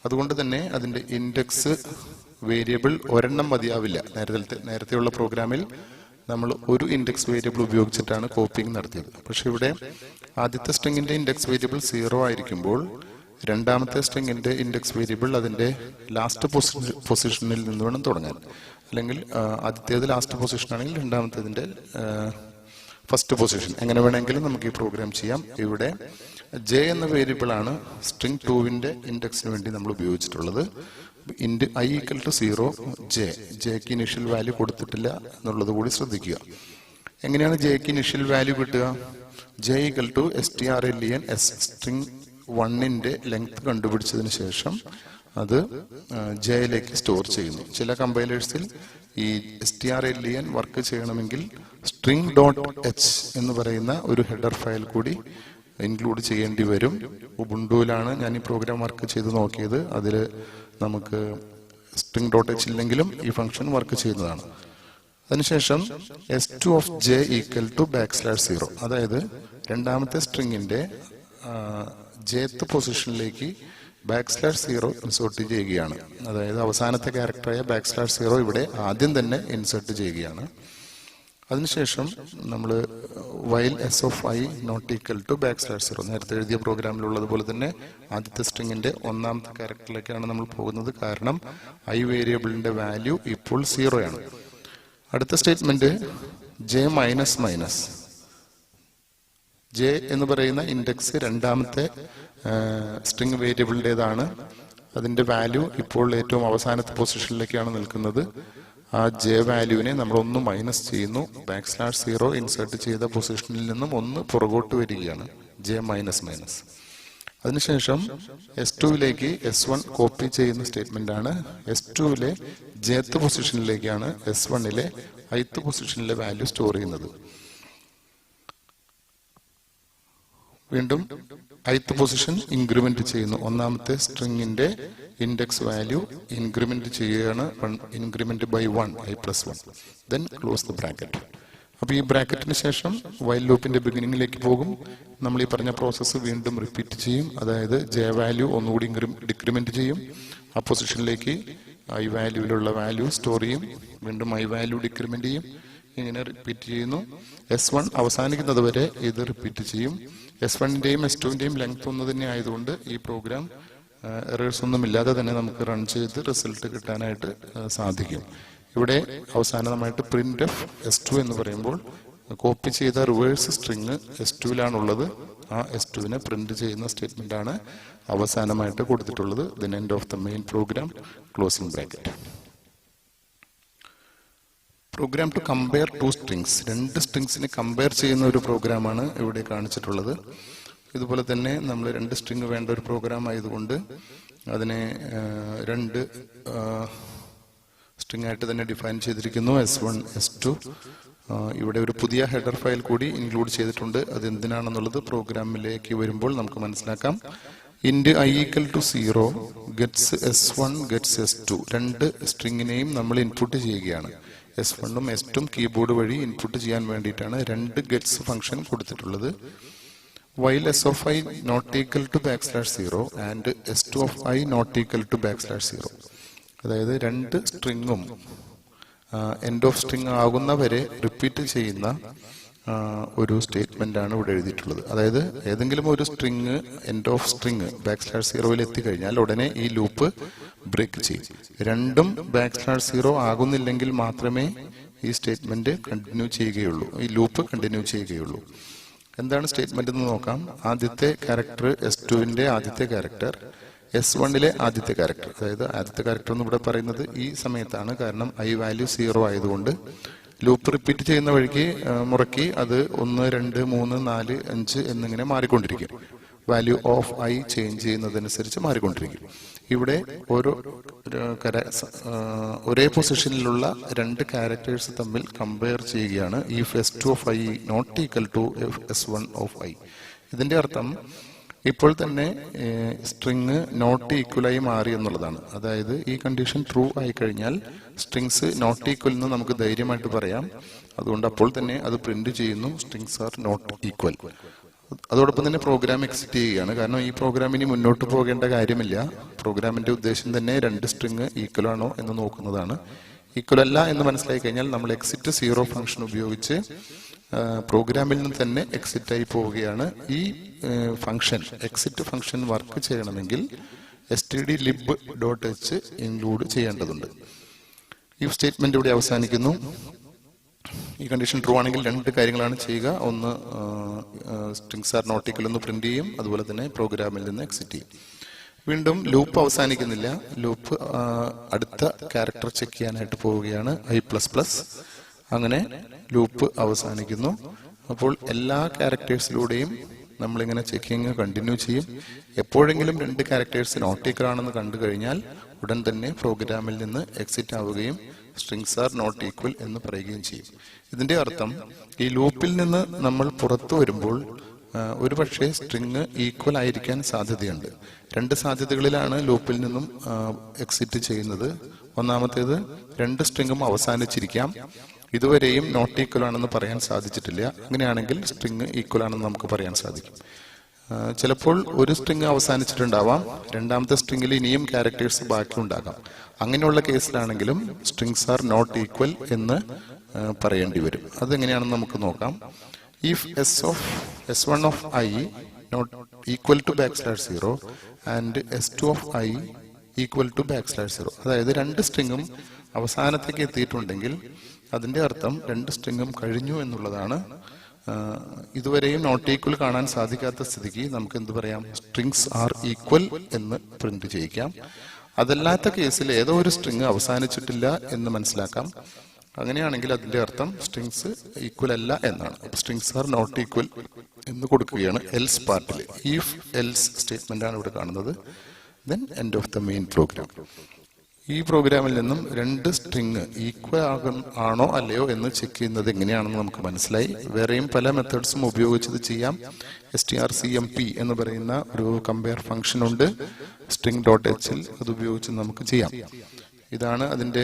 അതുകൊണ്ട് തന്നെ അതിന്റെ ഇൻഡെക്സ് വേരിയബിൾ ഒരെണ്ണം മതിയാവില്ല. നേരത്തെയുള്ള പ്രോഗ്രാമിൽ നമ്മൾ ഒരു ഇൻഡെക്സ് വേരിയബിൾ ഉപയോഗിച്ചിട്ടാണ് കോപ്പിംഗ് നടത്തിയത്. പക്ഷെ ഇവിടെ ആദ്യത്തെ സ്ട്രിങ്ങിന്റെ ഇൻഡെക്സ് വേരിയബിൾ 0 ആയിരിക്കുമ്പോൾ രണ്ടാമത്തെ സ്ട്രിങ്ങിന്റെ ഇൻഡെക്സ് വേരിയബിൾ അതിന്റെ ലാസ്റ്റ് പൊസിഷനിൽ നിന്ന് വേണം തുടങ്ങാൻ. അല്ലെങ്കിൽ ആദ്യത്തേത് ലാസ്റ്റ് പൊസിഷൻ ആണെങ്കിൽ രണ്ടാമത്തേതിന്റെ ഫസ്റ്റ് പൊസിഷൻ, എങ്ങനെ വേണമെങ്കിലും നമുക്ക് ഈ പ്രോഗ്രാം ചെയ്യാം. ഇവിടെ ജെ എന്ന വേരിയബിൾ ആണ് സ്ട്രിംഗ് 2വിന്റെ ഇൻഡെക്സിന് വേണ്ടി നമ്മൾ ഉപയോഗിച്ചിട്ടുള്ളത്. ഇൻഡ് i = 0 ജെക്ക് ഇനിഷ്യൽ വാല്യൂ കൊടുത്തിട്ടില്ല എന്നുള്ളത് കൂടി ശ്രദ്ധിക്കുക. എങ്ങനെയാണ് ജെക്ക് ഇനിഷ്യൽ വാല്യൂ കിട്ടുക? j = strlen s, സ്ട്രിംഗ് 1ന്റെ ലെങ്ത് കണ്ടുപിടിച്ചതിന് ശേഷം അത് ജയിലേക്ക് സ്റ്റോർ ചെയ്യുന്നു. ചില കമ്പൈലേഴ്സിൽ ഈ strlen വർക്ക് ചെയ്യണമെങ്കിൽ string.h എന്ന് പറയുന്ന ഒരു ഹെഡർ ഫയൽ കൂടി ഇൻക്ലൂഡ് ചെയ്യേണ്ടി വരും. ഉബുണ്ടുവിലാണ് ഞാൻ ഈ പ്രോഗ്രാം വർക്ക് ചെയ്ത് നോക്കിയത്. അതിൽ നമുക്ക് string.h ഇല്ലെങ്കിലും ഈ ഫംഗ്ഷൻ വർക്ക് ചെയ്യുന്നതാണ്. അതിനുശേഷം s2 of j = \0, അതായത് രണ്ടാമത്തെ സ്ട്രിങ്ങിന്റെ jth പൊസിഷനിലേക്ക് \0 ഇൻസേർട്ട് ചെയ്യുകയാണ്. അതായത് അവസാനത്തെ ക്യാരക്ടറായ \0 ഇവിടെ ആദ്യം തന്നെ ഇൻസേർട്ട് ചെയ്യുകയാണ്. അതിനുശേഷം നമ്മൾ while s of i not equal to \0, നേരത്തെ എഴുതിയ പ്രോഗ്രാമിലുള്ളതുപോലെ തന്നെ ആദ്യത്തെ സ്ട്രിങ്ങിന്റെ ഒന്നാമത്തെ ക്യാരക്ടറിലേക്കാണ് നമ്മൾ പോകുന്നത്. കാരണം i വേരിയബിളിന്റെ വാല്യൂ ഇപ്പോൾ 0 ആണ്. അടുത്ത സ്റ്റേറ്റ്മെന്റ് j -- ജെ എന്ന് പറയുന്ന ഇൻഡെക്സ് രണ്ടാമത്തെ സ്ട്രിംഗ് വേരിയബിളിൻ്റെതാണ്. അതിന്റെ വാല്യൂ ഇപ്പോൾ ഏറ്റവും അവസാനത്തെ പൊസിഷനിലേക്കാണ് നിൽക്കുന്നത്. ആ ജെ വാല്യൂവിനെ നമ്മൾ ഒന്ന് മൈനസ് ചെയ്യുന്നു. \0 ഇൻസേർട്ട് ചെയ്ത പൊസിഷനിൽ നിന്നും ഒന്ന് പുറകോട്ട് വരികയാണ്, j --. അതിനുശേഷം s2ലേക്ക് s1 കോപ്പി ചെയ്യുന്ന സ്റ്റേറ്റ്മെന്റ് ആണ്. s2ലെ jth പൊസിഷനിലേക്കാണ് s1ലെ ith പൊസിഷനിലെ വാല്യൂ സ്റ്റോർ ചെയ്യുന്നത്. വീണ്ടും ith പൊസിഷൻ ഇൻക്രിമെന്റ് ചെയ്യുന്നു. ഒന്നാമത്തെ സ്ട്രിങ്ങിന്റെ ഇൻഡെക്സ് വാല്യൂ ഇൻക്രിമെന്റ് ചെയ്യുകയാണ്. Increment by 1, i+1. Then close the bracket. അപ്പൊ ഈ ബ്രാക്കറ്റിന് ശേഷം വൈൽ ലൂപ്പിന്റെ ബിഗിനിങ്ങിലേക്ക് പോകും. നമ്മൾ ഈ പറഞ്ഞ പ്രോസസ്സ് വീണ്ടും റിപ്പീറ്റ് ചെയ്യും. അതായത് ജെ വാല്യൂ ഒന്നുകൂടി ഡിക്രിമെന്റ് ചെയ്യും. ആ പൊസിഷനിലേക്ക് i വാല്യൂവിലുള്ള വാല്യൂ സ്റ്റോർ ചെയ്യും. വീണ്ടും i വാല്യൂ ഡിക്രിമെന്റ് ചെയ്യും. ഇങ്ങനെ റിപ്പീറ്റ് ചെയ്യുന്നു. s1 അവസാനിക്കുന്നത് വരെ ഇത് റിപ്പീറ്റ് ചെയ്യും. s1ന്റെയും s2ന്റെയും ലെങ്ത് ഒന്ന് തന്നെ ആയതുകൊണ്ട് ഈ പ്രോഗ്രാം എറേഴ്സ് ഒന്നും ഇല്ലാതെ തന്നെ നമുക്ക് റൺ ചെയ്ത് റിസൾട്ട് കിട്ടാനായിട്ട് സാധിക്കും. ഇവിടെ അവസാനമായിട്ട് printf s2 എന്ന് പറയുമ്പോൾ കോപ്പി ചെയ്ത റിവേഴ്സ് സ്ട്രിങ് s2ലാണുള്ളത്. ആ s2നെ പ്രിന്റ് ചെയ്യുന്ന സ്റ്റേറ്റ്മെന്റ് ആണ് അവസാനമായിട്ട് കൊടുത്തിട്ടുള്ളത്. Then end of the main program, closing bracket. Program to compare 2 strings. 2 സ്ട്രിങ്സിനെ കമ്പയർ ചെയ്യുന്ന ഒരു പ്രോഗ്രാമാണ് ഇവിടെ കാണിച്ചിട്ടുള്ളത്. ഇതുപോലെ തന്നെ നമ്മൾ 2 സ്ട്രിങ് വേണ്ട ഒരു പ്രോഗ്രാം ആയതുകൊണ്ട് അതിനെ 2 സ്ട്രിങ് ആയിട്ട് തന്നെ ഡിഫൈൻ ചെയ്തിരിക്കുന്നു, s1 s2. ഇവിടെ ഒരു പുതിയ ഹെഡർ ഫയൽ കൂടി ഇൻക്ലൂഡ് ചെയ്തിട്ടുണ്ട്. അത് എന്തിനാണെന്നുള്ളത് പ്രോഗ്രാമിലേക്ക് വരുമ്പോൾ നമുക്ക് മനസ്സിലാക്കാം. int i = 0 gets s1 gets s2. 2 സ്ട്രിങ്ങിനെയും നമ്മൾ ഇൻപുട്ട് ചെയ്യുകയാണ്. s1ഉം s2ഉം കീബോർഡ് വഴി ഇൻപുട്ട് ചെയ്യാൻ വേണ്ടിയിട്ടാണ് 2 ഗെറ്റ്സ് ഫംഗ്ഷൻ കൊടുത്തിട്ടുള്ളത്. while s of i not equal to \0 and s2 of i not equal to \0. അതായത് 2 സ്ട്രിങ്ങും എൻഡ് ഓഫ് സ്ട്രിങ് ആകുന്നവരെ റിപ്പീറ്റ് ചെയ്യുന്ന ഒരു സ്റ്റേറ്റ്മെന്റ് ആണ് ഇവിടെ എഴുതിയിട്ടുള്ളത്. അതായത് ഏതെങ്കിലും ഒരു സ്ട്രിങ് എൻഡ് ഓഫ് സ്ട്രിങ് \0 എത്തിക്കഴിഞ്ഞാൽ ഉടനെ ഈ ലൂപ്പ് ബ്രേക്ക് ചെയ്യും. രണ്ടും \0 ആകുന്നില്ലെങ്കിൽ മാത്രമേ ഈ സ്റ്റേറ്റ്മെന്റ് കണ്ടിന്യൂ ചെയ്യുകയുള്ളൂ, ഈ ലൂപ്പ് കണ്ടിന്യൂ ചെയ്യുകയുള്ളൂ. എന്താണ് സ്റ്റേറ്റ്മെന്റ് എന്ന് നോക്കാം. ആദ്യത്തെ ക്യാരക്ടർ s2ന്റെ ആദ്യത്തെ ക്യാരക്ടർ s1ലെ ആദ്യത്തെ ക്യാരക്ടർ, അതായത് ആദ്യത്തെ ക്യാരക്ടർ എന്ന് ഇവിടെ പറയുന്നത് ഈ സമയത്താണ്. കാരണം i വാല്യൂ 0 ആയതുകൊണ്ട് ലൂപ്പ് റിപ്പീറ്റ് ചെയ്യുന്ന വഴിക്ക് മുറക്കി അത് 1 2 3 4 5 എന്നിങ്ങനെ മാറിക്കൊണ്ടിരിക്കും. വാല്യൂ ഓഫ് i ചേഞ്ച് ചെയ്യുന്നതനുസരിച്ച് മാറിക്കൊണ്ടിരിക്കും. ഇവിടെ ഓരോ ഒരേ പൊസിഷനിലുള്ള രണ്ട് ക്യാരക്ടേഴ്സ് തമ്മിൽ കമ്പയർ ചെയ്യുകയാണ്. If s2 of i not equal to s1 of i. ഇതിന്റെ അർത്ഥം ഇപ്പോൾ തന്നെ സ്ട്രിങ് നോട്ട് ഈക്വലായി മാറി എന്നുള്ളതാണ്. അതായത് ഈ കണ്ടീഷൻ ട്രൂ ആയി കഴിഞ്ഞാൽ സ്ട്രിങ്സ് നോട്ട് ഈക്വൽ എന്ന് നമുക്ക് ധൈര്യമായിട്ട് പറയാം. അതുകൊണ്ട് അപ്പോൾ തന്നെ അത് പ്രിന്റ് ചെയ്യുന്നു, സ്ട്രിങ്സ് ആർ നോട്ട് ഈക്വൽ. അതോടൊപ്പം തന്നെ പ്രോഗ്രാം എക്സിറ്റ് ചെയ്യുകയാണ്. കാരണം ഈ പ്രോഗ്രാമിന് മുന്നോട്ട് പോകേണ്ട കാര്യമില്ല. പ്രോഗ്രാമിന്റെ ഉദ്ദേശം തന്നെ രണ്ട് സ്ട്രിങ് ഈക്വൽ ആണോ എന്ന് നോക്കുന്നതാണ്. ഈക്വൽ അല്ല എന്ന് മനസ്സിലായി കഴിഞ്ഞാൽ നമ്മൾ എക്സിറ്റ് 0 ഫംഗ്ഷൻ ഉപയോഗിച്ച് പ്രോഗ്രാമിൽ നിന്ന് തന്നെ എക്സിറ്റ് ആയി പോവുകയാണ്. ഈ ഫംഗ്ഷൻ എക്സിറ്റ് ഫംഗ്ഷൻ വർക്ക് ചെയ്യണമെങ്കിൽ stdlib.h ഇൻക്ലൂഡ് ചെയ്യേണ്ടതുണ്ട്. ഈ സ്റ്റേറ്റ്മെന്റ് ഇവിടെ അവസാനിക്കുന്നു. ഈ കണ്ടീഷൻ ട്രൂ ആണെങ്കിൽ രണ്ട് കാര്യങ്ങളാണ് ചെയ്യുക. ഒന്ന്, സ്ട്രിങ്സ് ആർ നോട്ട് ഈക്വൽ എന്ന് പ്രിന്റ് ചെയ്യും, അതുപോലെ തന്നെ പ്രോഗ്രാമിൽ നിന്ന് എക്സിറ്റ് ചെയ്യും. വീണ്ടും ലൂപ്പ് അവസാനിക്കുന്നില്ല. ലൂപ്പ് അടുത്ത ക്യാരക്ടർ ചെക്ക് ചെയ്യാനായിട്ട് പോവുകയാണ്, i++. അങ്ങനെ ലൂപ്പ് അവസാനിക്കുന്നു. അപ്പോൾ എല്ലാ ക്യാരക്ടേഴ്സിലൂടെയും നമ്മളിങ്ങനെ ചെക്കിങ് കണ്ടിന്യൂ ചെയ്യും. എപ്പോഴെങ്കിലും രണ്ട് ക്യാരക്ടേഴ്സ് നോട്ട് ഈക്വൽ ആണെന്ന് കണ്ടു കഴിഞ്ഞാൽ ഉടൻ തന്നെ പ്രോഗ്രാമിൽ നിന്ന് എക്സിറ്റ് ആവുകയും സ്ട്രിങ്സ് ആർ നോട്ട് ഈക്വൽ എന്ന് പറയുകയും ചെയ്യും. ഇതിന്റെ അർത്ഥം ഈ ലൂപ്പിൽ നിന്ന് നമ്മൾ പുറത്തു വരുമ്പോൾ ഒരുപക്ഷെ സ്ട്രിങ് ഈക്വൽ ആയിരിക്കാൻ സാധ്യതയുണ്ട്. രണ്ട് സാധ്യതകളിലാണ് ലൂപ്പിൽ നിന്നും എക്സിറ്റ് ചെയ്യുന്നത്. ഒന്നാമത്തേത്, രണ്ട് സ്ട്രിങ്ങും അവസാനിച്ചിരിക്കാം, ഇതുവരെയും നോട്ട് ഈക്വൽ ആണെന്ന് പറയാൻ സാധിച്ചിട്ടില്ല. അങ്ങനെയാണെങ്കിൽ സ്ട്രിങ് ഈക്വൽ ആണെന്ന് നമുക്ക് പറയാൻ സാധിക്കും. ചിലപ്പോൾ ഒരു സ്ട്രിങ് അവസാനിച്ചിട്ടുണ്ടാവാം, രണ്ടാമത്തെ സ്ട്രിങ്ങിൽ ഇനിയും ക്യാരക്ടേഴ്സ് ബാക്കി ഉണ്ടാകാം. അങ്ങനെയുള്ള കേസിലാണെങ്കിലും സ്ട്രിങ്സ് ആർ നോട്ട് ഈക്വൽ എന്ന് പറയേണ്ടി വരും. അതെങ്ങനെയാണെന്ന് നമുക്ക് നോക്കാം. If s1 of i not equal to \0 and s2 of i equal to \0, അതായത് രണ്ട് സ്ട്രിങ്ങും അവസാനത്തേക്ക് എത്തിയിട്ടുണ്ടെങ്കിൽ അതിന്റെ അർത്ഥം രണ്ട് സ്ട്രിങ്ങും കഴിഞ്ഞു എന്നുള്ളതാണ്. ഇതുവരെയും നോട്ട് ഈക്വൽ കാണാൻ സാധിക്കാത്ത സ്ഥിതിക്ക് നമുക്ക് എന്ത് പറയാം, സ്ട്രിങ്സ് ആർ ഈക്വൽ എന്ന് പ്രിന്റ് ചെയ്യിക്കാം. അതല്ലാത്ത കേസിൽ ഏതോ ഒരു സ്ട്രിങ് അവസാനിച്ചിട്ടില്ല എന്ന് മനസ്സിലാക്കാം. അങ്ങനെയാണെങ്കിൽ അതിന്റെ അർത്ഥം സ്ട്രിങ്സ് ഈക്വൽ അല്ല എന്നാണ്. സ്ട്രിങ്സ് ആർ നോട്ട് ഈക്വൽ എന്ന് കൊടുക്കുകയാണ് എൽസ് പാർട്ടിൽ. ഇഫ് എൽസ് സ്റ്റേറ്റ്മെന്റ് ആണ് ഇവിടെ കാണുന്നത്. Then end of the main program. ഈ പ്രോഗ്രാമിൽ നിന്നും രണ്ട് സ്ട്രിങ് ഈക്വൽ ആണോ അല്ലയോ എന്ന് ചെക്ക് ചെയ്യുന്നത് എങ്ങനെയാണെന്ന് നമുക്ക് മനസ്സിലായി. വേറെയും പല മെത്തേഡ്സും ഉപയോഗിച്ചത് ചെയ്യാം. strcmp എന്ന് പറയുന്ന ഒരു കമ്പയർ ഫംഗ്ഷൻ ഉണ്ട് string.h ൽ. അത് ഉപയോഗിച്ച് നമുക്ക് ചെയ്യാം. ഇതാണ് അതിന്റെ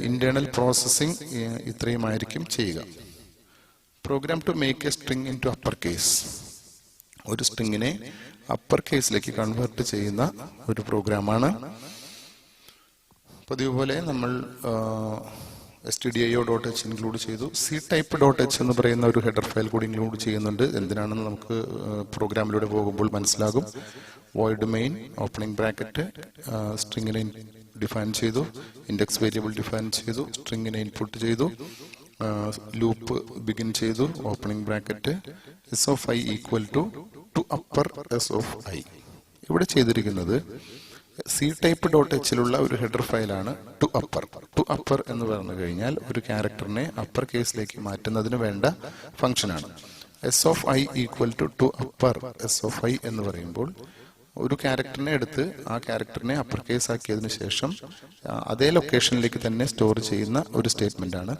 ഇന്റേണൽ പ്രോസസ്സിംഗ്. ഇത്രയുമായിരിക്കും ചെയ്യുക. Program to make a string into upper case. ഒരു സ്ട്രിങ്ങിനെ അപ്പർ കേസിലേക്ക് കൺവേർട്ട് ചെയ്യുന്ന ഒരു പ്രോഗ്രാമാണ്. പതിവ് പോലെ നമ്മൾ stdio.h ഇൻക്ലൂഡ് ചെയ്തു. ctype.h എന്ന് പറയുന്ന ഒരു ഹെഡർ ഫയൽ കൂടി ഇൻക്ലൂഡ് ചെയ്യുന്നുണ്ട്. എന്തിനാണെന്ന് നമുക്ക് പ്രോഗ്രാമിലൂടെ പോകുമ്പോൾ മനസ്സിലാകും. void main ഓപ്പണിംഗ് ബ്രാക്കറ്റ്, സ്ട്രിങ്ങിനെ ഡിഫൈൻ ചെയ്തു, ഇൻഡെക്സ് വേരിയബിൾ ഡിഫൈൻ ചെയ്തു, സ്ട്രിങ്ങിനെ ഇൻപുട്ട് ചെയ്തു, ലൂപ്പ് ബിഗിൻ ചെയ്തു, opening bracket, s of i equal to upper s of i. ഇവിടെ ചെയ്തിരിക്കുന്നത് ctype.h ലുള്ള ഒരു ഹെഡർ ഫയലാണ് ടു അപ്പർ എന്ന് പറഞ്ഞു കഴിഞ്ഞാൽ ഒരു ക്യാരക്ടറിനെ അപ്പർ കേസിലേക്ക് മാറ്റുന്നതിന് വേണ്ട ഫംഗ്ഷനാണ്. s of i equal to upper s of i എന്ന് പറയുമ്പോൾ ഒരു ക്യാരക്ടറിനെ എടുത്ത് ആ ക്യാരക്ടറിനെ അപ്പർ കേസ് ആക്കിയതിനു ശേഷം അതേ ലൊക്കേഷനിലേക്ക് തന്നെ സ്റ്റോർ ചെയ്യുന്ന ഒരു സ്റ്റേറ്റ്മെന്റ് ആണ്.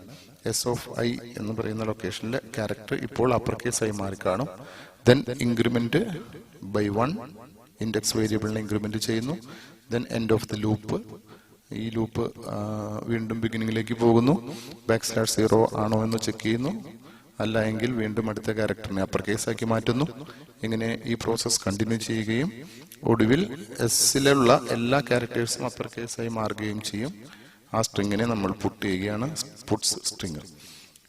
s of i എന്ന് പറയുന്ന ലൊക്കേഷനിലെ ക്യാരക്ടർ ഇപ്പോൾ അപ്പർ കേസ് ആയി മാറിക്കാണും. ദെൻ ഇൻക്രിമെന്റ് ബൈ 1, ഇൻഡെക്സ് വേരിയബിളിനെ ഇൻക്രിമെന്റ് ചെയ്യുന്നു. Then end of the loop. ഈ ലൂപ്പ് വീണ്ടും ബിഗിനിങ്ങിലേക്ക് പോകുന്നു. \0 ആണോ എന്ന് ചെക്ക് ചെയ്യുന്നു. അല്ല എങ്കിൽ വീണ്ടും അടുത്ത ക്യാരക്ടറിനെ അപ്പർ കേസ് ആക്കി മാറ്റുന്നു. ഇങ്ങനെ ഈ പ്രോസസ് കണ്ടിന്യൂ ചെയ്യുകയും ഒടുവിൽ എസിലുള്ള എല്ലാ ക്യാരക്ടേഴ്സും അപ്പർ കേസായി മാറുകയും ചെയ്യും. ആ സ്ട്രിങ്ങിനെ നമ്മൾ പുട്ട് ചെയ്യുകയാണ്, പുട്സ് സ്ട്രിങ്.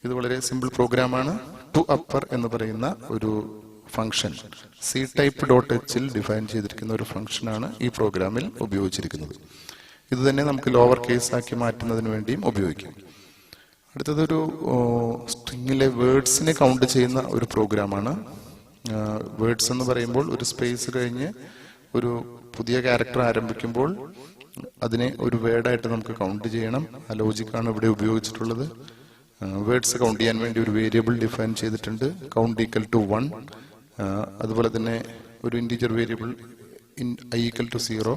ഇത് വളരെ സിമ്പിൾ പ്രോഗ്രാമാണ്. ടു അപ്പർ എന്ന് പറയുന്ന ഒരു ഫംഗ്ഷൻ ctype.h ൽ ഡിഫൈൻ ചെയ്തിരിക്കുന്ന ഒരു ഫംഗ്ഷനാണ് ഈ പ്രോഗ്രാമിൽ ഉപയോഗിച്ചിരിക്കുന്നത്. ഇത് തന്നെ നമുക്ക് ലോവർ കേസ് ആക്കി മാറ്റുന്നതിന് വേണ്ടിയും ഉപയോഗിക്കാം. അടുത്തതൊരു സ്ട്രിങ്ങിലെ വേർഡ്സിനെ കൗണ്ട് ചെയ്യുന്ന ഒരു പ്രോഗ്രാമാണ്. വേർഡ്സ് എന്ന് പറയുമ്പോൾ ഒരു സ്പേസ് കഴിഞ്ഞ് ഒരു പുതിയ ക്യാരക്ടർ ആരംഭിക്കുമ്പോൾ അതിനെ ഒരു വേർഡായിട്ട് നമുക്ക് കൗണ്ട് ചെയ്യണം. ആ ലോജിക്കാണ് ഇവിടെ ഉപയോഗിച്ചിട്ടുള്ളത്. വേർഡ്സ് കൗണ്ട് ചെയ്യാൻ വേണ്ടി ഒരു വേരിയബിൾ ഡിഫൈൻ ചെയ്തിട്ടുണ്ട്, കൗണ്ട് ഈക്വൽ ടു 1. അതുപോലെ തന്നെ ഒരു integer variable i equal to 0.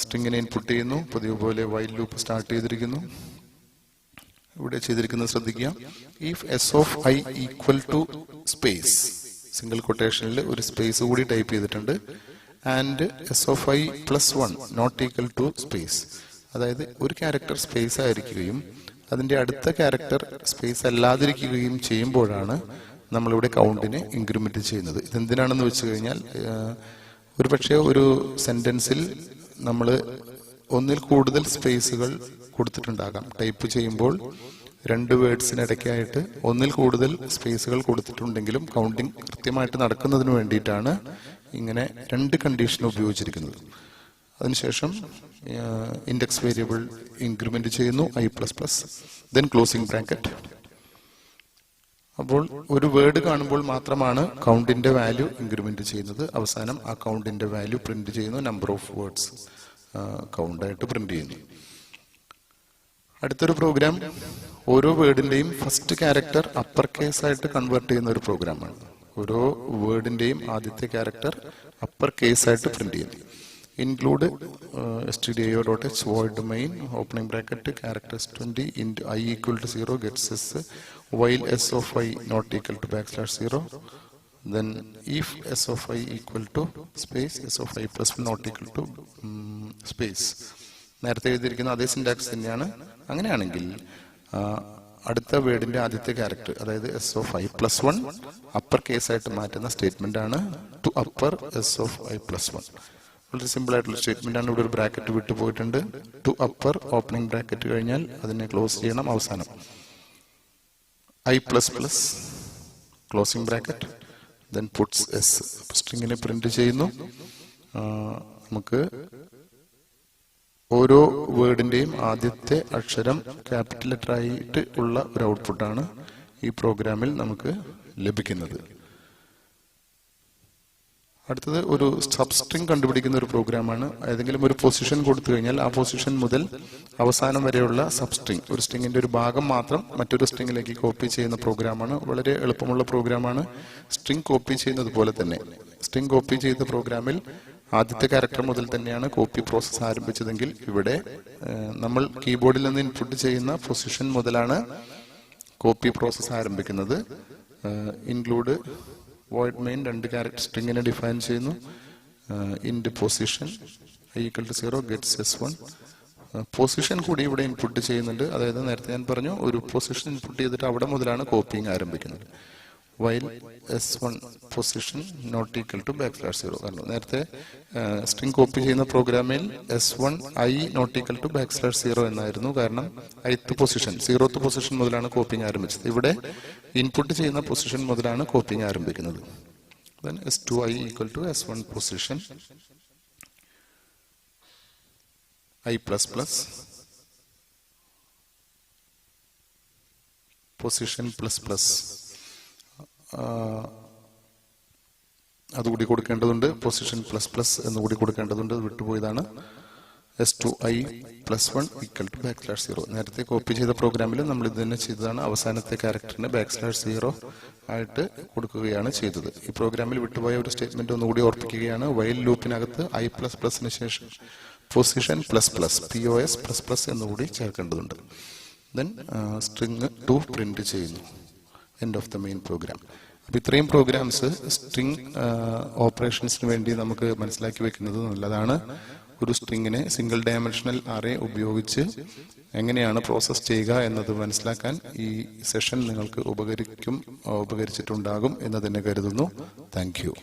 സ്ട്രിങ്ങിനെ ഇൻപുട്ട് ചെയ്യുന്നു. പതിവ് പോലെ വൈൽ ലൂപ്പ് സ്റ്റാർട്ട് ചെയ്തിരിക്കുന്നു. ഇവിടെ ചെയ്തിരിക്കുന്നത് ശ്രദ്ധിക്കുക. If s of I equal to space, single കൊട്ടേഷനിൽ ഒരു സ്പേസ് കൂടി ടൈപ്പ് ചെയ്തിട്ടുണ്ട്. And s of I plus 1 not equal to space, അതായത് ഒരു ക്യാരക്ടർ സ്പേസ് ആയിരിക്കുകയും അതിന്റെ അടുത്ത ക്യാരക്ടർ സ്പേസ് അല്ലാതിരിക്കുകയും ചെയ്യുമ്പോഴാണ് നമ്മളിവിടെ കൗണ്ടിനെ ഇൻക്രിമെന്റ് ചെയ്യുന്നത്. ഇതെന്തിനാണെന്ന് വെച്ച് കഴിഞ്ഞാൽ ഒരുപക്ഷെ ഒരു സെന്റൻസിൽ നമ്മൾ ഒന്നിൽ കൂടുതൽ സ്പേസുകൾ കൊടുത്തിട്ടുണ്ടാകാം. ടൈപ്പ് ചെയ്യുമ്പോൾ 2 വേർഡ്സിനിടയ്ക്കായിട്ട് ഒന്നിൽ കൂടുതൽ സ്പേസുകൾ കൊടുത്തിട്ടുണ്ടെങ്കിലും കൗണ്ടിങ് കൃത്യമായിട്ട് നടക്കുന്നതിന് വേണ്ടിയിട്ടാണ് ഇങ്ങനെ 2 കണ്ടീഷൻ ഉപയോഗിച്ചിരിക്കുന്നത്. അതിനുശേഷം ഇൻഡെക്സ് വേരിയബിൾ ഇൻക്രിമെന്റ് ചെയ്യുന്നു i++, ദെൻ ക്ലോസിംഗ് ബ്രാക്കറ്റ്. അപ്പോൾ ഒരു വേർഡ് കാണുമ്പോൾ മാത്രമാണ് കൗണ്ടിന്റെ വാല്യൂ ഇൻക്രിമെന്റ് ചെയ്യുന്നത്. അവസാനം ആ കൗണ്ടിന്റെ വാല്യൂ പ്രിന്റ് ചെയ്യുന്നു. നമ്പർ ഓഫ് വേർഡ്സ് കൗണ്ടായിട്ട് പ്രിന്റ് ചെയ്യുന്നു. അടുത്തൊരു പ്രോഗ്രാം ഓരോ വേർഡിന്റെയും ഫസ്റ്റ് ക്യാരക്ടർ അപ്പർ കേസ് ആയിട്ട് കൺവേർട്ട് ചെയ്യുന്ന ഒരു പ്രോഗ്രാമാണ്. ഓരോ വേർഡിന്റെയും ആദ്യത്തെ ക്യാരക്ടർ അപ്പർ കേസ് ആയിട്ട് പ്രിന്റ് ചെയ്യുന്നു. include stdio.h void main opening bracket characters 20 into I equal to 0 gets s while s of I not equal to \0. Then if s of I equal to space s of I plus 1 not equal to space. നേരത്തെ എഴുതിയിരിക്കുന്ന അതേ syntax തന്നെയാണ്. അങ്ങനെയാണെങ്കിൽ അടുത്ത വേർഡിന്റെ ആദ്യത്തെ character, അതായത് S of I plus 1 upper case ആയിട്ട് മാറ്റുന്ന സ്റ്റേറ്റ്മെന്റ് ആണ് to upper S of I plus 1. വളരെ സിമ്പിൾ ആയിട്ടുള്ള സ്റ്റേറ്റ്മെന്റ് ആണ്. ഇവിടെ ഒരു ബ്രാക്കറ്റ് വിട്ടു പോയിട്ടുണ്ട്. ടു അപ്പർ ഓപ്പണിംഗ് ബ്രാക്കറ്റ് കഴിഞ്ഞാൽ അതിനെ ക്ലോസ് ചെയ്യണം. അവസാനം i++ closing bracket, then puts s, സ്ട്രിങ്ങിനെ പ്രിന്റ് ചെയ്യുന്നു. നമുക്ക് ഓരോ വേർഡിന്റെയും ആദ്യത്തെ അക്ഷരം ക്യാപിറ്റൽ ലെറ്റർ ആയിട്ട് ഉള്ള ഒരു ഔട്ട്പുട്ടാണ് ഈ പ്രോഗ്രാമിൽ നമുക്ക് ലഭിക്കുന്നത്. അടുത്തത് ഒരു സബ്സ്ട്രിംഗ് കണ്ടുപിടിക്കുന്ന ഒരു പ്രോഗ്രാമാണ്. ഏതെങ്കിലും ഒരു പൊസിഷൻ കൊടുത്തു കഴിഞ്ഞാൽ ആ പൊസിഷൻ മുതൽ അവസാനം വരെയുള്ള സബ്സ്ട്രിംഗ്, ഒരു സ്ട്രിങ്ങിന്റെ ഒരു ഭാഗം മാത്രം മറ്റൊരു സ്ട്രിങ്ങിലേക്ക് കോപ്പി ചെയ്യുന്ന പ്രോഗ്രാമാണ്. വളരെ എളുപ്പമുള്ള പ്രോഗ്രാമാണ്. സ്ട്രിംഗ് കോപ്പി ചെയ്യുന്നത് പോലെ തന്നെ സ്ട്രിംഗ് കോപ്പി ചെയ്ത പ്രോഗ്രാമിൽ ആദ്യത്തെ ക്യാരക്ടർ മുതൽ തന്നെയാണ് കോപ്പി പ്രോസസ് ആരംഭിച്ചതെങ്കിൽ ഇവിടെ നമ്മൾ കീബോർഡിൽ നിന്ന് ഇൻപുട്ട് ചെയ്യുന്ന പൊസിഷൻ മുതലാണ് കോപ്പി പ്രോസസ് ആരംഭിക്കുന്നത്. ഇൻക്ലൂഡ് വോയിഡ് മെയിൻ 2 ക്യാരക്ടർ സ്ട്രിങ്ങിനെ ഡിഫൈൻ ചെയ്യുന്നു. Int position i equal to 0 gets s1. Position കൂടി ഇവിടെ ഇൻപുട്ട് ചെയ്യുന്നുണ്ട്. അതായത് നേരത്തെ ഞാൻ പറഞ്ഞു ഒരു പൊസിഷൻ ഇൻപുട്ട് ചെയ്തിട്ട് അവിടെ മുതലാണ് കോപ്പിങ് ആരംഭിക്കുന്നത്. While s1 position not equal to \0. കാരണം നേരത്തെ സ്ട്രിംഗ് കോപ്പി ചെയ്യുന്ന പ്രോഗ്രാമിൽ s1 i not equal to \0 എന്നായിരുന്നു. കാരണം ith പൊസിഷൻ 0th പൊസിഷൻ മുതലാണ് കോപ്പിങ് ആരംഭിച്ചത്. ഇവിടെ ഇൻപുട്ട് ചെയ്യുന്ന പൊസിഷൻ മുതലാണ് കോപ്പിങ് ആരംഭിക്കുന്നത്. then s2i equal to s1 position i++ position ++ അതുകൂടി കൊടുക്കേണ്ടതുണ്ട്. പൊസിഷൻ ++ എന്നുകൂടി കൊടുക്കേണ്ടതുണ്ട്. വിട്ടുപോയതാണ്. s2i plus 1 equal to \0. നേരത്തെ കോപ്പി ചെയ്ത പ്രോഗ്രാമിൽ നമ്മൾ ഇത് തന്നെ ചെയ്തതാണ്. അവസാനത്തെ ക്യാരക്ടറിന് \0 ആയിട്ട് കൊടുക്കുകയാണ് ചെയ്തത്. ഈ പ്രോഗ്രാമിൽ വിട്ടുപോയ ഒരു സ്റ്റേറ്റ്മെന്റ് ഒന്നുകൂടി ഓർപ്പിക്കുകയാണ്. വൈൽ ലൂപ്പിനകത്ത് i++ന് ശേഷം പൊസിഷൻ POS++ എന്നുകൂടി ചേർക്കേണ്ടതുണ്ട്. ദെൻ സ്ട്രിങ് 2 പ്രിന്റ് ചെയ്യുന്നു. End of the main program. അപ്പൊ ഇത്രയും പ്രോഗ്രാംസ് സ്ട്രിംഗ് ഓപ്പറേഷൻസിന് വേണ്ടി നമുക്ക് മനസ്സിലാക്കി വെക്കുന്നത് നല്ലതാണ്. ഒരു സ്ട്രിങ്ങിനെ സിംഗിൾ ഡയമെൻഷണൽ അറേ ഉപയോഗിച്ച് എങ്ങനെയാണ് പ്രോസസ് ചെയ്യുക എന്നത് മനസ്സിലാക്കാൻ ഈ സെഷൻ നിങ്ങൾക്ക് ഉപകരിച്ചിട്ടുണ്ടാകും എന്ന് തന്നെ കരുതുന്നു. Thank you.